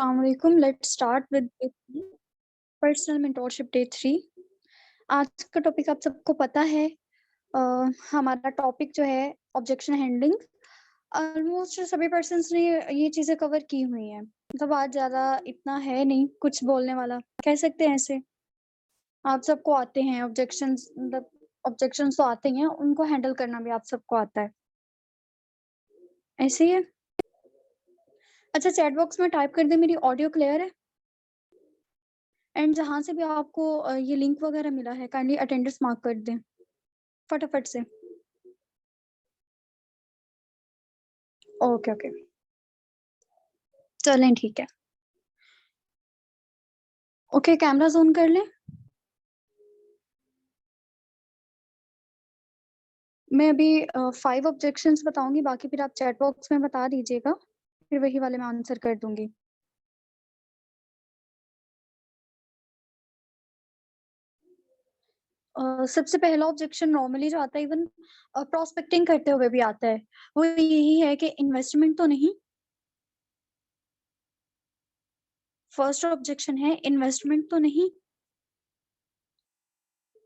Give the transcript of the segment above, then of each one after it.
अस्सलामुअलैकुम। Let's start with personal mentorship day 3। आज का टॉपिक आप सबको पता है। अ, हमारा टॉपिक जो है ऑब्जेक्शन हैंडलिंग। ऑलमोस्ट सभी पर्सन्स ने ये चीज़ें कवर की हुई हैं। मतलब आज ज़्यादा इतना है नहीं कुछ बोलने वाला, कह सकते हैं ऐसे। आप सबको आते हैं ऑब्जेक्शंस, मतलब ऑब्जेक्शंस तो आते ही हैं, उनको हैंडल करना भी आप सबको आता है। ऐसे ही है। अच्छा, चैट बॉक्स में टाइप कर दें मेरी ऑडियो क्लियर है? एंड जहाँ से भी आपको ये लिंक वगैरह मिला है काइंडली अटेंडेंस मार्क कर दें फटाफट से। Okay, okay. चलें ठीक है। ओके, कैमराज़ ऑन कर लें। मैं अभी 5 ऑब्जेक्शंस बताऊँगी, बाकी फिर आप चैट बॉक्स में बता दीजिएगा, फिर वही वाले मैं आंसर कर दूँगी। सबसे पहला ऑब्जेक्शन नॉर्मली जो आता है, इवन प्रोस्पेक्टिंग करते हुए भी आता है, वो यही है कि इन्वेस्टमेंट तो नहीं। फर्स्ट ऑब्जेक्शन है इन्वेस्टमेंट तो नहीं।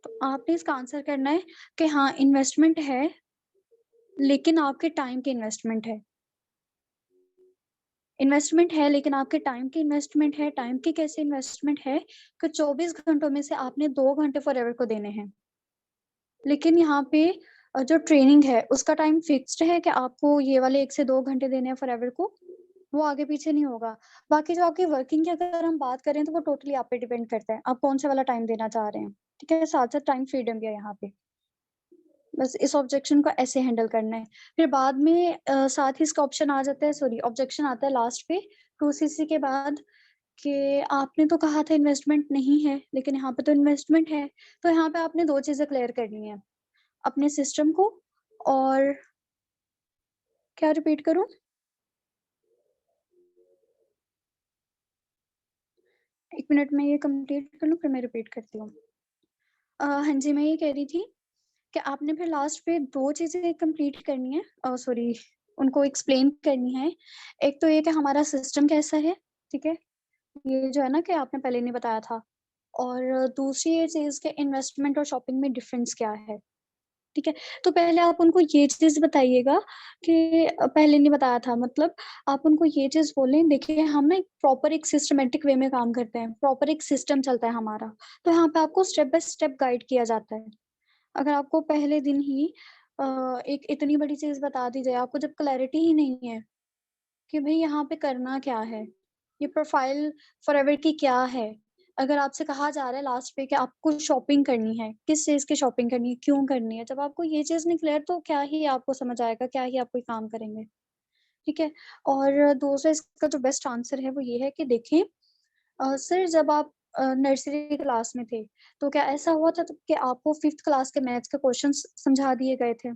तो आपने इसका आंसर करना है कि हाँ, इन्वेस्टमेंट है, लेकिन आपके टाइम की इन्वेस्टमेंट है। इन्वेस्टमेंट है, लेकिन आपके टाइम की इन्वेस्टमेंट है। टाइम की कैसे इन्वेस्टमेंट है कि 24 घंटों में से आपने 2 घंटे फॉरएवर को देने हैं। लेकिन यहाँ पे जो ट्रेनिंग है उसका टाइम फिक्स्ड है कि आपको ये वाले 1 से 2 घंटे देने हैं फॉरएवर को, वो आगे-पीछे नहीं होगा। बाकी जो आपकी वर्किंग की अगर हम बात करें तो वो टोटली आप पे डिपेंड करता है, आप कौन-सा वाला टाइम देना चाह रहे हैं। ठीक है? साथ-साथ टाइम फ्रीडम भी है यहाँ पे। बस इस ऑब्जेक्शन को ऐसे हैंडल करना है। फिर बाद में साथ ही इसका ऑप्शन आ जाता है, सॉरी, ऑब्जेक्शन आता है लास्ट पे 2सीसी के बाद कि आपने तो कहा था इन्वेस्टमेंट नहीं है, लेकिन यहाँ पे तो इन्वेस्टमेंट है। तो यहाँ पे आपने 2 चीज़ें क्लियर करनी है, अपने सिस्टम को और क्या रिपीट करूँ? 1 मिनट में ये कंप्लीट कर लूँ, फिर मैं रिपीट करती हूँ। हाँ जी, मैं ये कह रही थी कि आपने फिर लास्ट पे 2 चीज़ें कंप्लीट करनी है, सॉरी, उनको एक्सप्लेन करनी है। एक तो ये कि हमारा सिस्टम कैसा है, ठीक है? ये जो है ना कि आपने पहले नहीं बताया था। और दूसरी ये चीज़ कि इन्वेस्टमेंट और शॉपिंग में डिफरेंस क्या है, ठीक है? तो पहले आप उनको ये चीज़ बताइएगा कि पहले नहीं बताया था, मतलब आप उनको ये चीज़ बोलें, देखिए हम ना एक प्रॉपर एक सिस्टमैटिक वे में काम करते हैं, प्रॉपर एक सिस्टम चलता है हमारा। तो यहाँ पे आपको स्टेप बाय स्टेप गाइड किया जाता है। अगर आपको पहले दिन ही एक इतनी बड़ी चीज़ बता दी जाए, आपको जब क्लैरिटी ही नहीं है कि भई यहाँ पे करना क्या है? ये प्रोफ़ाइल फॉरएवर की क्या है? अगर आपसे कहा जा रहा है लास्ट पे कि आपको शॉपिंग करनी है, किस चीज़ की शॉपिंग करनी है, क्यों करनी है? जब आपको ये चीज़ नहीं क्लियर तो क्या ही आपको समझ आएगा, क्या ही आप कोई काम करेंगे, ठीक है? और दूसरा इसका जो बेस्ट आंसर है वो ये है कि देखें, सर जब आप नर्सरी क्लास में थे, तो क्या ऐसा हुआ था तब कि आपको 5th क्लास के मैथ्स के क्वेश्चन्स समझा दिए गए थे?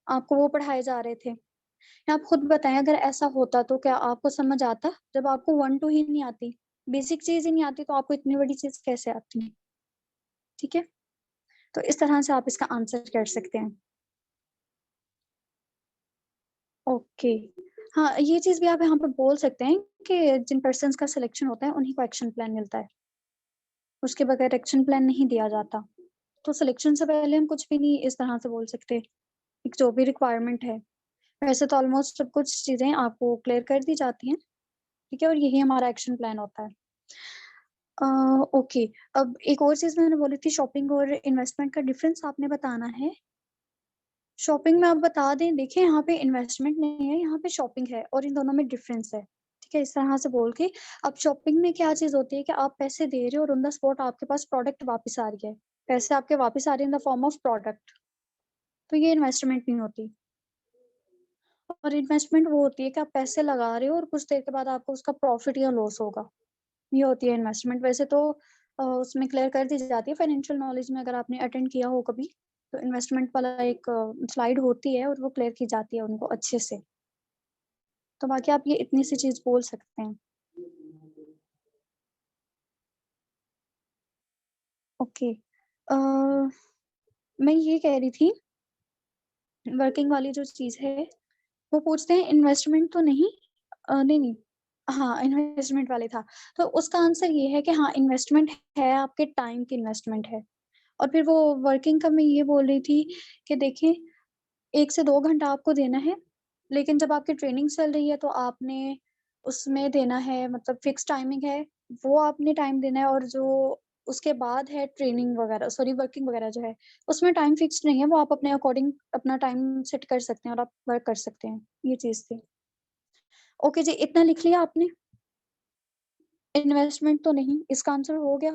आपको वो पढ़ाए जा रहे थे? या आप खुद बताएँ, अगर ऐसा होता तो क्या आपको समझ आता? जब आपको 1-2 ही नहीं आती, बेसिक चीज़ ही नहीं आती तो आपको इतनी बड़ी चीज़ कैसे आती? ठीक है? तो इस तरह से आप इसका आंसर कर सकते हैं। ओके। हाँ, ये चीज़ भी आप यहाँ पे बोल सकते हैं कि जिन पर्सन्स का सिलेक्शन होता है उन्हीं को एक्शन प्लान मिलता है। उसके बगैर एक्शन प्लान नहीं दिया जाता। तो सिलेक्शन से पहले हम कुछ भी नहीं इस तरह से बोल सकते, एक जो भी रिक्वायरमेंट है। वैसे तो ऑलमोस्ट सब कुछ चीज़ें आपको क्लियर कर दी जाती हैं, ठीक है? और यही हमारा एक्शन प्लान होता है। अ, ओके, अब एक और चीज़ मैंने बोली थी, शॉपिंग और इन्वेस्टमेंट का डिफरेंस आपने बताना है। शॉपिंग में आप बता दें, देखिए यहाँ पे इन्वेस्टमेंट नहीं है, यहाँ पे शॉपिंग है और इन दोनों में डिफरेंस है, ठीक है? इस तरह से बोल के, अब शॉपिंग में क्या चीज़ होती है कि आप पैसे दे रहे हो और ऑन द स्पॉट आपके पास प्रोडक्ट वापस आ रही है। पैसे आपके वापस आ रहे हैं in the form of product, तो ये इन्वेस्टमेंट नहीं होती। और इन्वेस्टमेंट वो होती है कि आप पैसे लगा रहे हो और कुछ देर के बाद आपको उसका प्रॉफिट या लॉस होगा। ये होती है इन्वेस्टमेंट। वैसे तो उसमें क्लियर कर दी जाती है फाइनेंशियल नॉलेज में, अगर आपने अटेंड किया हो कभी, तो इन्वेस्टमेंट वाला एक स्लाइड होती है और वो क्लियर की जाती है उनको अच्छे से। तो बाकी आप ये इतनी सी चीज़ बोल सकते हैं। ओके। अ, मैं ये कह रही थी, वर्किंग वाली जो चीज़ है, वो पूछते हैं इन्वेस्टमेंट तो नहीं, नहीं, नहीं। हाँ, इन्वेस्टमेंट वाले था। तो उसका आंसर ये है कि हाँ, इन्वेस्टमेंट है, आपके टाइम की इन्वेस्टमेंट है। और फिर वो वर्किंग का मैं ये बोल रही थी कि देखिए 1 से 2 घंटा आपको देना है, लेकिन जब आपकी ट्रेनिंग चल रही है तो आपने उसमें देना है, मतलब फिक्स टाइमिंग है, वो आपने टाइम देना है। और जो उसके बाद है ट्रेनिंग वगैरह, सॉरी वर्किंग वगैरह जो है, उसमें टाइम फिक्स्ड नहीं है, वो आप अपने अकॉर्डिंग अपना टाइम सेट कर सकते हैं और आप वर्क कर सकते हैं। ये चीज़ थी। ओके जी, इतना लिख लिया आपने? इन्वेस्टमेंट तो नहीं, इसका आंसर हो गया?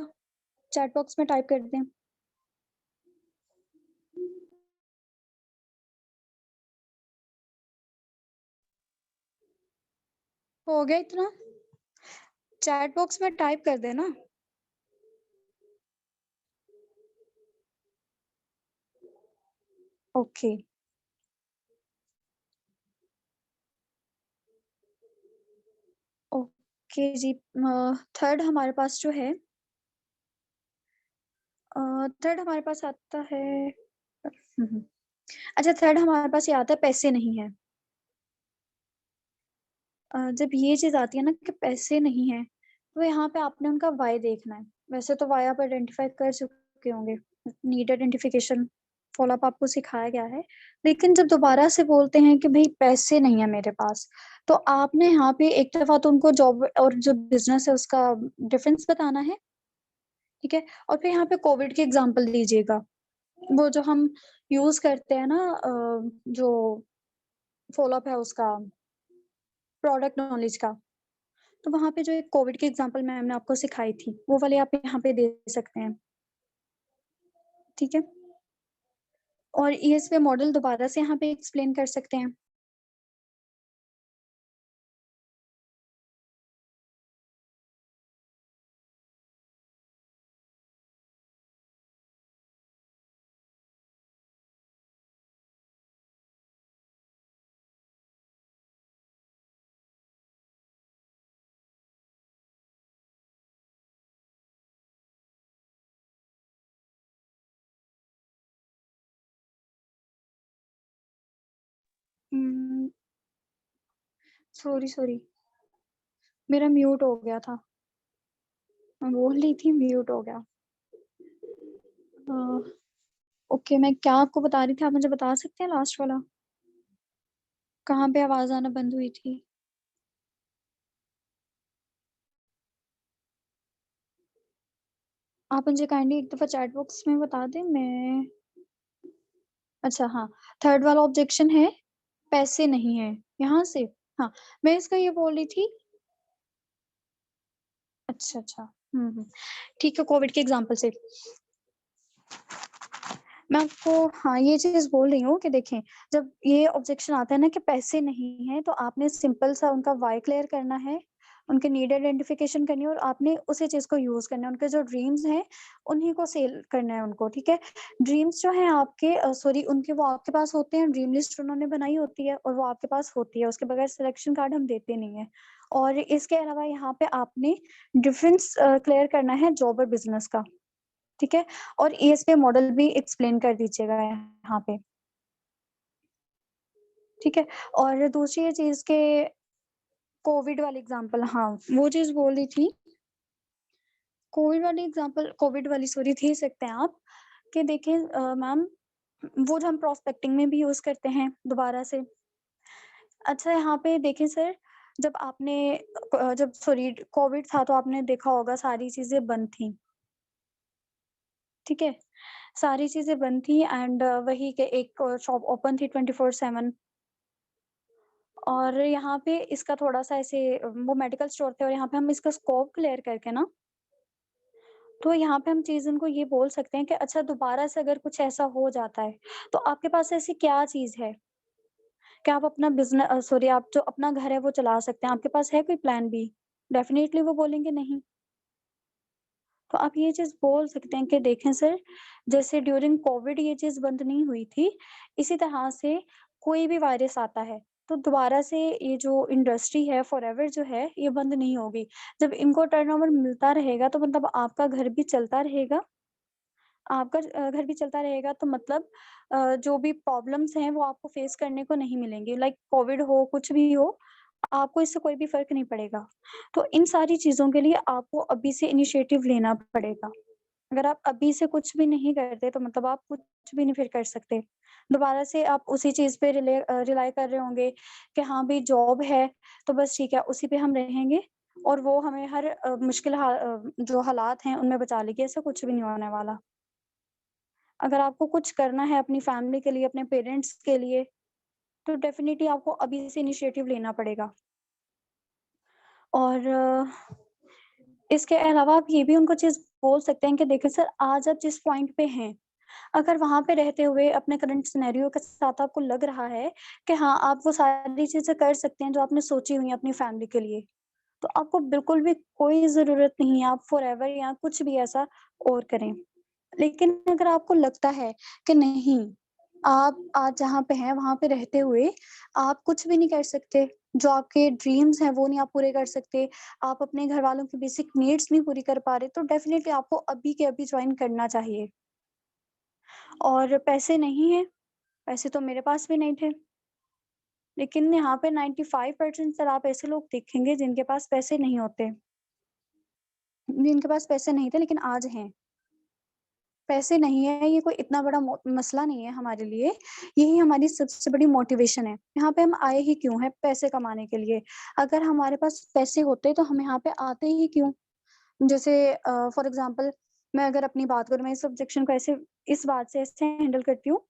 चैट बॉक्स में टाइप कर दें। हो गया इतना? चैट बॉक्स में टाइप कर देना। ओके। ओके जी। थर्ड हमारे पास जो है, थर्ड हमारे पास आता है। हुँ। अच्छा, थर्ड हमारे पास ये आता है, पैसे नहीं है। जब ये चीज़ आती है ना कि पैसे नहीं हैं, तो यहाँ पे आपने उनका व्हाय देखना है। वैसे तो व्हाय आप आइडेंटिफ़ाई कर चुके होंगे, नीड आइडेंटिफ़िकेशन फ़ॉलो अप आपको सिखाया गया है। लेकिन जब दोबारा से बोलते हैं कि भई पैसे नहीं है मेरे पास, तो आपने यहाँ पे एक तरफ़ा तो उनको जॉब और जो बिज़नेस है उसका डिफ़रेंस बताना है, ठीक है? और फिर यहाँ पे कोविड की एग्ज़ाम्पल दीजिएगा। वो जो हम यूज़ करते हैं ना, जो फ़ॉलो अप है उसका, प्रोडक्ट नॉलेज का। तो वहाँ पे जो एक कोविड की एग्ज़ाम्पल मैम ने आपको सिखाई थी, वो वाली आप यहाँ पे दे सकते हैं, ठीक है? और ईएसपी मॉडल दोबारा से यहाँ पे एक्सप्लेन कर सकते हैं। उम, सॉरी, मेरा म्यूट हो गया था। मैं बोल रही थी, म्यूट हो गया। अ, ओके, मैं क्या आपको बता रही थी, आप मुझे बता सकते हैं लास्ट वाला? कहाँ पे आवाज़ आना बंद हुई थी? आप मुझे काइंडली एक दफ़ा चैट बॉक्स में बता दें, मैं अच्छा हाँ, थर्ड वाला ऑब्जेक्शन है, पैसे नहीं हैं, यहाँ से? हाँ, मैं इसका ये बोल रही थी। अच्छा। हुँ। ठीक है, कोविड के एग्ज़ाम्पल से। मैं आपको हाँ, ये चीज़ बोल रही हूँ कि देखें, जब ये ऑब्जेक्शन आता है ना कि पैसे नहीं हैं, तो आपने सिंपल सा उनका व्हाय क्लियर करना है, उनके नीड आइडेंटिफिकेशन करनी है और आपने उसी चीज़ को यूज़ करना है। उनके जो ड्रीम्स हैं, उन्हीं को सेल करना है उनको, ठीक है? ड्रीम्स जो हैं आपके सॉरी उनके वो आपके पास होते हैं, ड्रीम लिस्ट उन्होंने बनाई होती है और वो आपके पास होती है, उसके बगैर सिलेक्शन कार्ड हम देते नहीं हैं। और इसके अलावा यहाँ पे आपने डिफरेंस क्लियर करना है जॉब और बिज़नेस का। ठीक है? और ईएसपी मॉडल भी एक्सप्लेन कर दीजिएगा यहाँ पे, ठीक है? और दूसरी ये चीज़ कि कोविड वाली एग्ज़ाम्पल, हाँ, वो चीज़ बोल रही थी, कोविड वाली एग्ज़ाम्पल, कोविड वाली सॉरी दे सकते हैं आप कि देखिए मैम, वो जो हम प्रोस्पेक्टिंग में भी यूज़ करते हैं दोबारा से। अच्छा, यहाँ पे देखें सर, जब आपने जब सॉरी कोविड था तो आपने देखा होगा सारी चीज़ें बंद थीं, ठीक है? सारी चीज़ें बंद थी एंड वही कि एक शॉप ओपन थी 24/7। और यहाँ पे इसका थोड़ा-सा ऐसे वो मेडिकल स्टोर थे और यहाँ पे हम इसका स्कोप क्लियर करके ना, तो यहाँ पे हम चीज़ उनको ये बोल सकते हैं कि अच्छा दोबारा से अगर कुछ ऐसा हो जाता है, तो आपके पास ऐसी क्या चीज़ है कि आप अपना सॉरी आप जो अपना घर है वो चला सकते हैं, आपके पास है कोई प्लान बी? डेफ़िनेटली वो बोलेंगे नहीं। तो आप ये चीज़ बोल सकते हैं कि देखें सर, जैसे ड्यूरिंग कोविड ये चीज़ बंद नहीं हुई थी, इसी तरह से कोई भी वायरस आता है, तो दोबारा से ये जो इंडस्ट्री है फॉरएवर जो है, ये बंद नहीं होगी। जब इनको टर्नओवर मिलता रहेगा तो मतलब आपका घर भी चलता रहेगा, आपका घर भी चलता रहेगा तो मतलब जो भी प्रॉब्लम्स हैं वो आपको फेस करने को नहीं मिलेंगी। लाइक कोविड हो, कुछ भी हो, आपको इससे कोई भी फ़र्क नहीं पड़ेगा। तो इन सारी चीज़ों के लिए आपको अभी से इनिशिएटिव लेना पड़ेगा। अगर आप अभी से कुछ भी नहीं करते तो मतलब आप कुछ भी नहीं फिर कर सकते। दोबारा से आप उसी चीज़ पे रिलाई कर रहे होंगे कि हाँ भई जॉब है, तो बस ठीक है उसी पे हम रहेंगे और वो हमें हर जो हालात हैं उनमें बचा लेगी, ऐसा कुछ भी नहीं होने वाला। अगर आपको कुछ करना है अपनी फैमिली के लिए, अपने पेरेंट्स के लिए, तो डेफ़िनिटली आपको अभी से इनिशिएटिव लेना पड़ेगा। और इसके अलावा आप ये भी उनको चीज़ बोल सकते हैं कि देखिए सर आज आप जिस पॉइंट पे हैं, अगर वहाँ पे रहते हुए अपने करंट सिनेरियो के साथ आपको लग रहा है कि हाँ, आप वो सारी चीज़ें कर सकते हैं जो आपने सोची हुई हैं अपनी फैमिली के लिए, तो आपको बिल्कुल भी कोई ज़रूरत नहीं है आप फॉरएवर या कुछ भी ऐसा और करें। लेकिन अगर आपको लगता है कि नहीं, आप आज जहाँ पे हैं, वहाँ पे रहते हुए आप कुछ भी नहीं कर सकते, जो आपके ड्रीम्स हैं, वो नहीं आप पूरे कर सकते, आप अपने घरवालों की बेसिक नीड्स नहीं पूरी कर पा रहे, तो डेफ़िनिटली आपको अभी के अभी जॉइन करना चाहिए। और पैसे नहीं हैं, पैसे तो मेरे पास भी नहीं थे, लेकिन यहाँ पे 95% सर आप ऐसे लोग देखेंगे जिनके पास पैसे नहीं होते, जिनके पास पैसे नहीं थे लेकिन आज हैं। पैसे नहीं है, ये कोई इतना बड़ा मसला नहीं है हमारे लिए, यही हमारी सबसे बड़ी मोटिवेशन है। यहाँ पे हम आए ही क्यों हैं? पैसे कमाने के लिए। अगर हमारे पास पैसे होते तो हम यहाँ पे आते ही क्यों? जैसे फॉर एग्ज़ाम्पल मैं अगर अपनी बात करूँ, मैं इस ऑब्जेक्शन को ऐसे इस बात से ऐसे हैंडल करती हूँ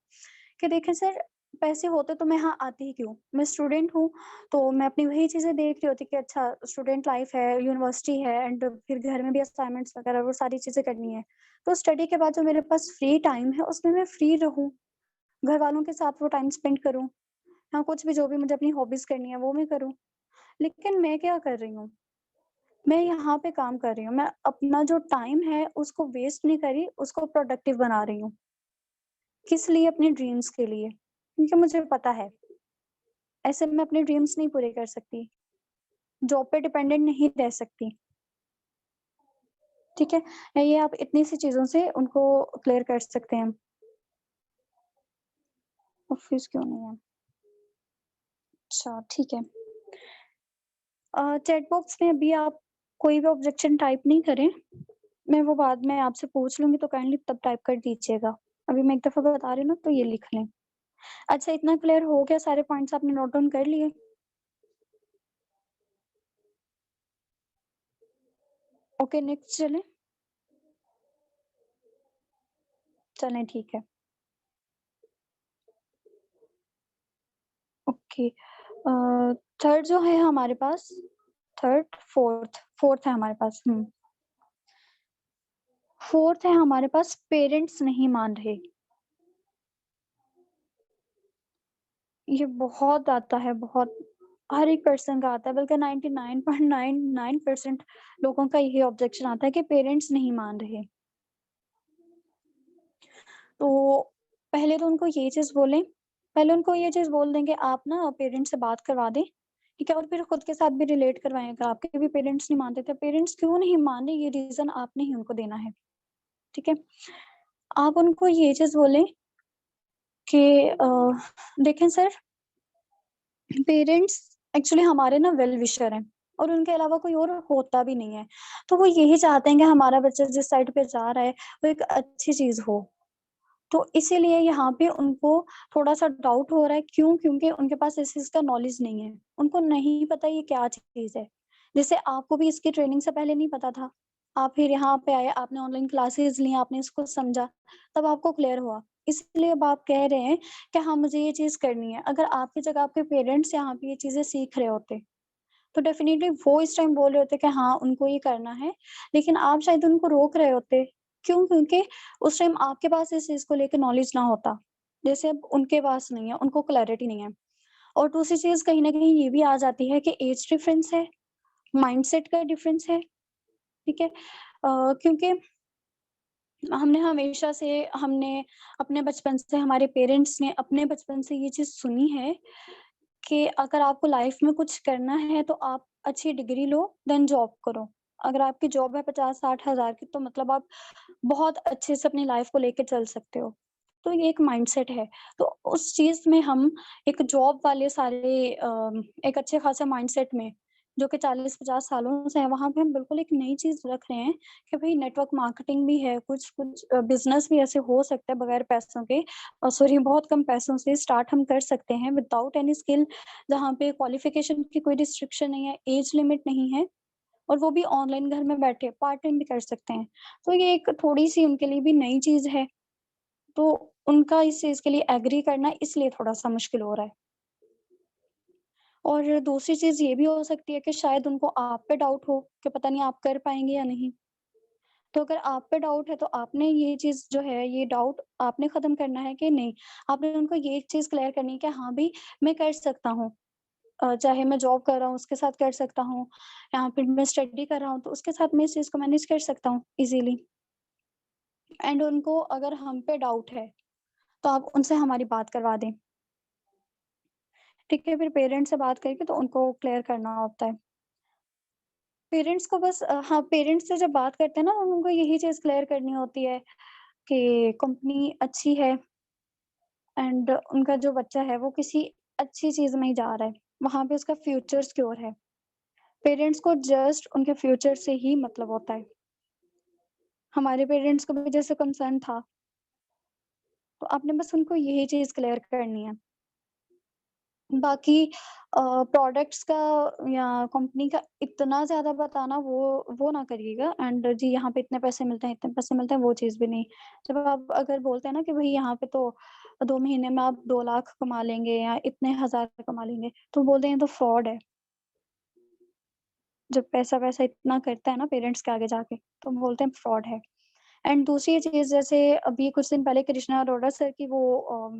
कि देखिए सर, पैसे होते तो मैं यहाँ आती ही क्यों? मैं स्टूडेंट हूँ, तो मैं अपनी वही चीज़ें देख रही होती कि अच्छा स्टूडेंट लाइफ़ है, यूनिवर्सिटी है एंड फिर घर में भी असाइनमेंट्स वगैरह वो सारी चीज़ें करनी है। तो स्टडी के बाद जो मेरे पास फ्री टाइम है, उसमें मैं फ्री रहूँ, घरवालों के साथ वो टाइम स्पेंड करूँ, हाँ, कुछ भी जो भी मुझे अपनी हॉबीज़ करनी है, वो मैं करूँ। लेकिन मैं क्या कर रही हूँ, मैं यहाँ पे काम कर रही हूँ, मैं अपना जो टाइम है उसको वेस्ट नहीं कर रही, उसको प्रोडक्टिव बना रही हूँ। किस लिए? अपने ड्रीम्स के लिए, क्योंकि मुझे पता है ऐसे मैं अपने ड्रीम्स नहीं पूरे कर सकती, जॉब पे डिपेंडेंट नहीं रह सकती, ठीक है? ये आप इतनी सी चीज़ों से उनको क्लियर कर सकते हैं। ऑफ़िस क्यों नहीं है? अच्छा, ठीक है। चैट बॉक्स में अभी आप कोई भी ऑब्जेक्शन टाइप नहीं करें, मैं वो बाद में आपसे पूछ लूँगी तो काइंडली तब टाइप कर दीजिएगा। अभी मैं एक दफ़ा बता रही हूँ ना तो ये लिख लें। अच्छा इतना क्लियर हो गया, सारे पॉइंट्स आपने नोट डाउन कर लिए? ओके नेक्स्ट चलें? चलें ठीक है। ओके थर्ड जो है हमारे पास, फोर्थ है हमारे पास। फोर्थ है हमारे पास, पेरेंट्स नहीं मान रहे। ये बहुत आता है, बहुत, हर एक पर्सन का आता है, बल्कि 99.99% लोगों का यही ऑब्जेक्शन आता है कि पेरेंट्स नहीं मान रहे। तो पहले तो उनको ये चीज़ बोलें, पहले उनको ये चीज़ बोल दें कि आप ना पेरेंट्स से बात करवा दें, ठीक है? और फिर खुद के साथ भी रिलेट करवाएँ, अगर आपके भी पेरेंट्स नहीं मानते थे, पेरेंट्स क्यों नहीं मान रहे, ये रीज़न आपने ही उनको देना है, ठीक है? आप उनको ये चीज़ बोलें कि देखें सर, पेरेंट्स एक्चुअली हमारे ना वेल विशर हैं और उनके अलावा कोई और होता भी नहीं है। तो वो यही चाहते हैं कि हमारा बच्चा जिस साइड पे जा रहा है, वो एक अच्छी चीज़ हो। तो इसीलिए यहाँ पे उनको थोड़ा-सा डाउट हो रहा है, क्यों? क्योंकि उनके पास इस चीज़ का नॉलेज नहीं है। उनको नहीं पता ये क्या चीज़ है। जैसे आपको भी इसकी ट्रेनिंग से पहले नहीं पता था। आप फिर यहाँ पे आए, आपने ऑनलाइन क्लासेस ली, आपने इसको समझा, तब आपको क्लियर हुआ। इसलिए अब आप कह रहे हैं कि हाँ, मुझे ये चीज़ करनी है। अगर आपकी जगह आपके पेरेंट्स यहाँ पे ये चीज़ें सीख रहे होते, तो डेफ़िनिटली वो इस टाइम बोल रहे होते कि हाँ, उनको ये करना है, लेकिन आप शायद उनको रोक रहे होते। क्यों? क्योंकि उस टाइम आपके पास इस चीज़ को लेके नॉलेज ना होता। जैसे अब उनके पास नहीं है, उनको क्लैरिटी नहीं है। और दूसरी चीज़ कहीं न कहीं ये भी आ जाती है कि ऐज डिफरेंस है, माइंडसेट का डिफरेंस है, ठीक है? क्योंकि हमने अपने बचपन से, हमारे पेरेंट्स ने अपने बचपन से ये चीज़ सुनी है कि अगर आपको लाइफ में कुछ करना है तो आप अच्छी डिग्री लो, देन जॉब करो। अगर आपकी जॉब है 50-60 हज़ार की, तो मतलब आप बहुत अच्छे से अपनी लाइफ को लेके चल सकते हो। तो ये एक माइंडसेट है। तो उस चीज़ में हम एक जॉब वाले सारे एक अच्छे खासे माइंडसेट में, जो कि 40-50 सालों से है, वहाँ पे हम बिल्कुल एक नई चीज़ रख रहे हैं कि भई नेटवर्क मार्केटिंग भी है, कुछ बिज़नेस भी ऐसे हो सकता है बगैर पैसों के, सॉरी, बहुत कम पैसों से स्टार्ट हम कर सकते हैं विदाउट एनी स्किल, जहाँ पे क्वालिफ़िकेशन की कोई रिस्ट्रिक्शन नहीं है, एज लिमिट नहीं है, और वो भी ऑनलाइन घर में बैठे पार्ट टाइम भी कर सकते हैं। तो ये एक थोड़ी-सी उनके लिए भी नई चीज़ है, तो उनका इस चीज़ के लिए एग्री करना इसलिए थोड़ा-सा मुश्किल हो रहा है। और दूसरी चीज़ ये भी हो सकती है कि शायद उनको आप पे डाउट हो कि पता नहीं आप कर पाएँगे या नहीं। तो अगर आप पे डाउट है तो आपने ये चीज़ जो है, ये डाउट आपने ख़त्म करना है कि नहीं? आपने उनको ये चीज़ क्लियर करनी है कि हाँ भई, मैं कर सकता हूँ। चाहे मैं जॉब कर रहा हूँ उसके साथ कर सकता हूँ, या फिर मैं स्टडी कर रहा हूँ तो उसके साथ मैं इस चीज़ को मैनेज कर सकता हूँ ईज़िली। एंड उनको अगर हम पे डाउट है, तो आप उनसे हमारी बात करवा दें, ठीक है? फिर पेरेंट्स से बात करके तो उनको क्लियर करना होता है। पेरेंट्स को बस हाँ, पेरेंट्स से जब बात करते हैं ना, उनको यही चीज़ क्लियर करनी होती है कि कंपनी अच्छी है एंड उनका जो बच्चा है वो किसी अच्छी चीज़ में ही जा रहा है, वहाँ पे उसका फ्यूचर सिक्योर है। पेरेंट्स को जस्ट उनके फ्यूचर से ही मतलब होता है। हमारे पेरेंट्स को भी जैसे कंसर्न था, तो आपने बस उनको यही चीज़ क्लियर करनी है। बाकी प्रोडक्ट्स का या कंपनी का इतना ज़्यादा बताना वो ना करिएगा, एंड जी यहाँ पे इतने पैसे मिलते हैं, इतने पैसे मिलते हैं, वो चीज़ भी नहीं। जब आप अगर बोलते हैं ना कि भई यहाँ पे तो 2 महीने में आप 2 लाख कमा लेंगे या इतने हज़ार कमा लेंगे, तो बोलते हैं ये तो फ्रॉड है। जब पैसा-वैसा इतना करता है ना पेरेंट्स के आगे जाके, तो बोलते हैं फ्रॉड है। एंड दूसरी चीज़, जैसे अभी कुछ दिन पहले कृष्णा अरोड़ा सर की वो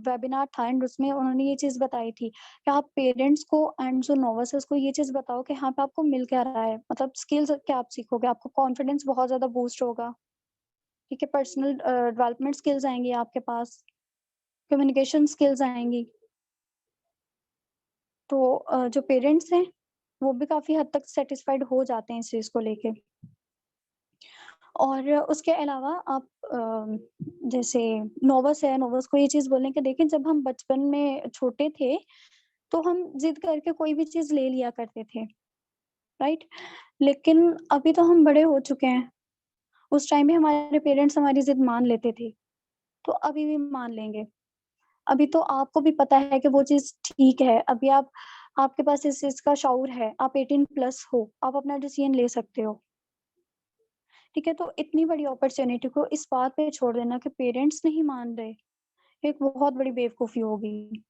वेबिनार था एंड उसमें उन्होंने ये चीज़ बताई थी कि आप पेरेंट्स को एंड जो नोविस है उसको ये चीज़ बताओ कि यहाँ पे आपको मिल क्या रहा है, मतलब स्किल्स क्या आप सीखोगे, आपको कॉन्फिडेंस बहुत ज़्यादा बूस्ट होगा, ठीक है? पर्सनल डेवलपमेंट स्किल्स आएँगी आपके पास, कम्युनिकेशन स्किल्स आएँगी। तो जो पेरेंट्स हैं, वो भी काफ़ी हद तक सैटिस्फाइड हो जाते हैं इस चीज़ को लेके। और उसके अलावा आप जैसे नोविस है, नोविस को ये चीज़ बोलें कि देखिए जब हम बचपन में छोटे थे, तो हम ज़िद करके कोई भी चीज़ ले लिया करते थे, राइट? लेकिन अभी तो हम बड़े हो चुके हैं, उस टाइम भी हमारे पेरेंट्स हमारी ज़िद मान लेते थे, तो अभी भी मान लेंगे। अभी तो आपको भी पता है कि वो चीज़ ठीक है, अभी आपके पास इस चीज़ का शऊर है, आप 18 प्लस हो, आप अपना डिसीज़न ले सकते हो। ठीक है, तो इतनी बड़ी अपॉर्च्युनिटी को इस बात पे छोड़ देना कि पेरेंट्स नहीं मान रहे, एक बहुत बड़ी बेवकूफ़ी होगी।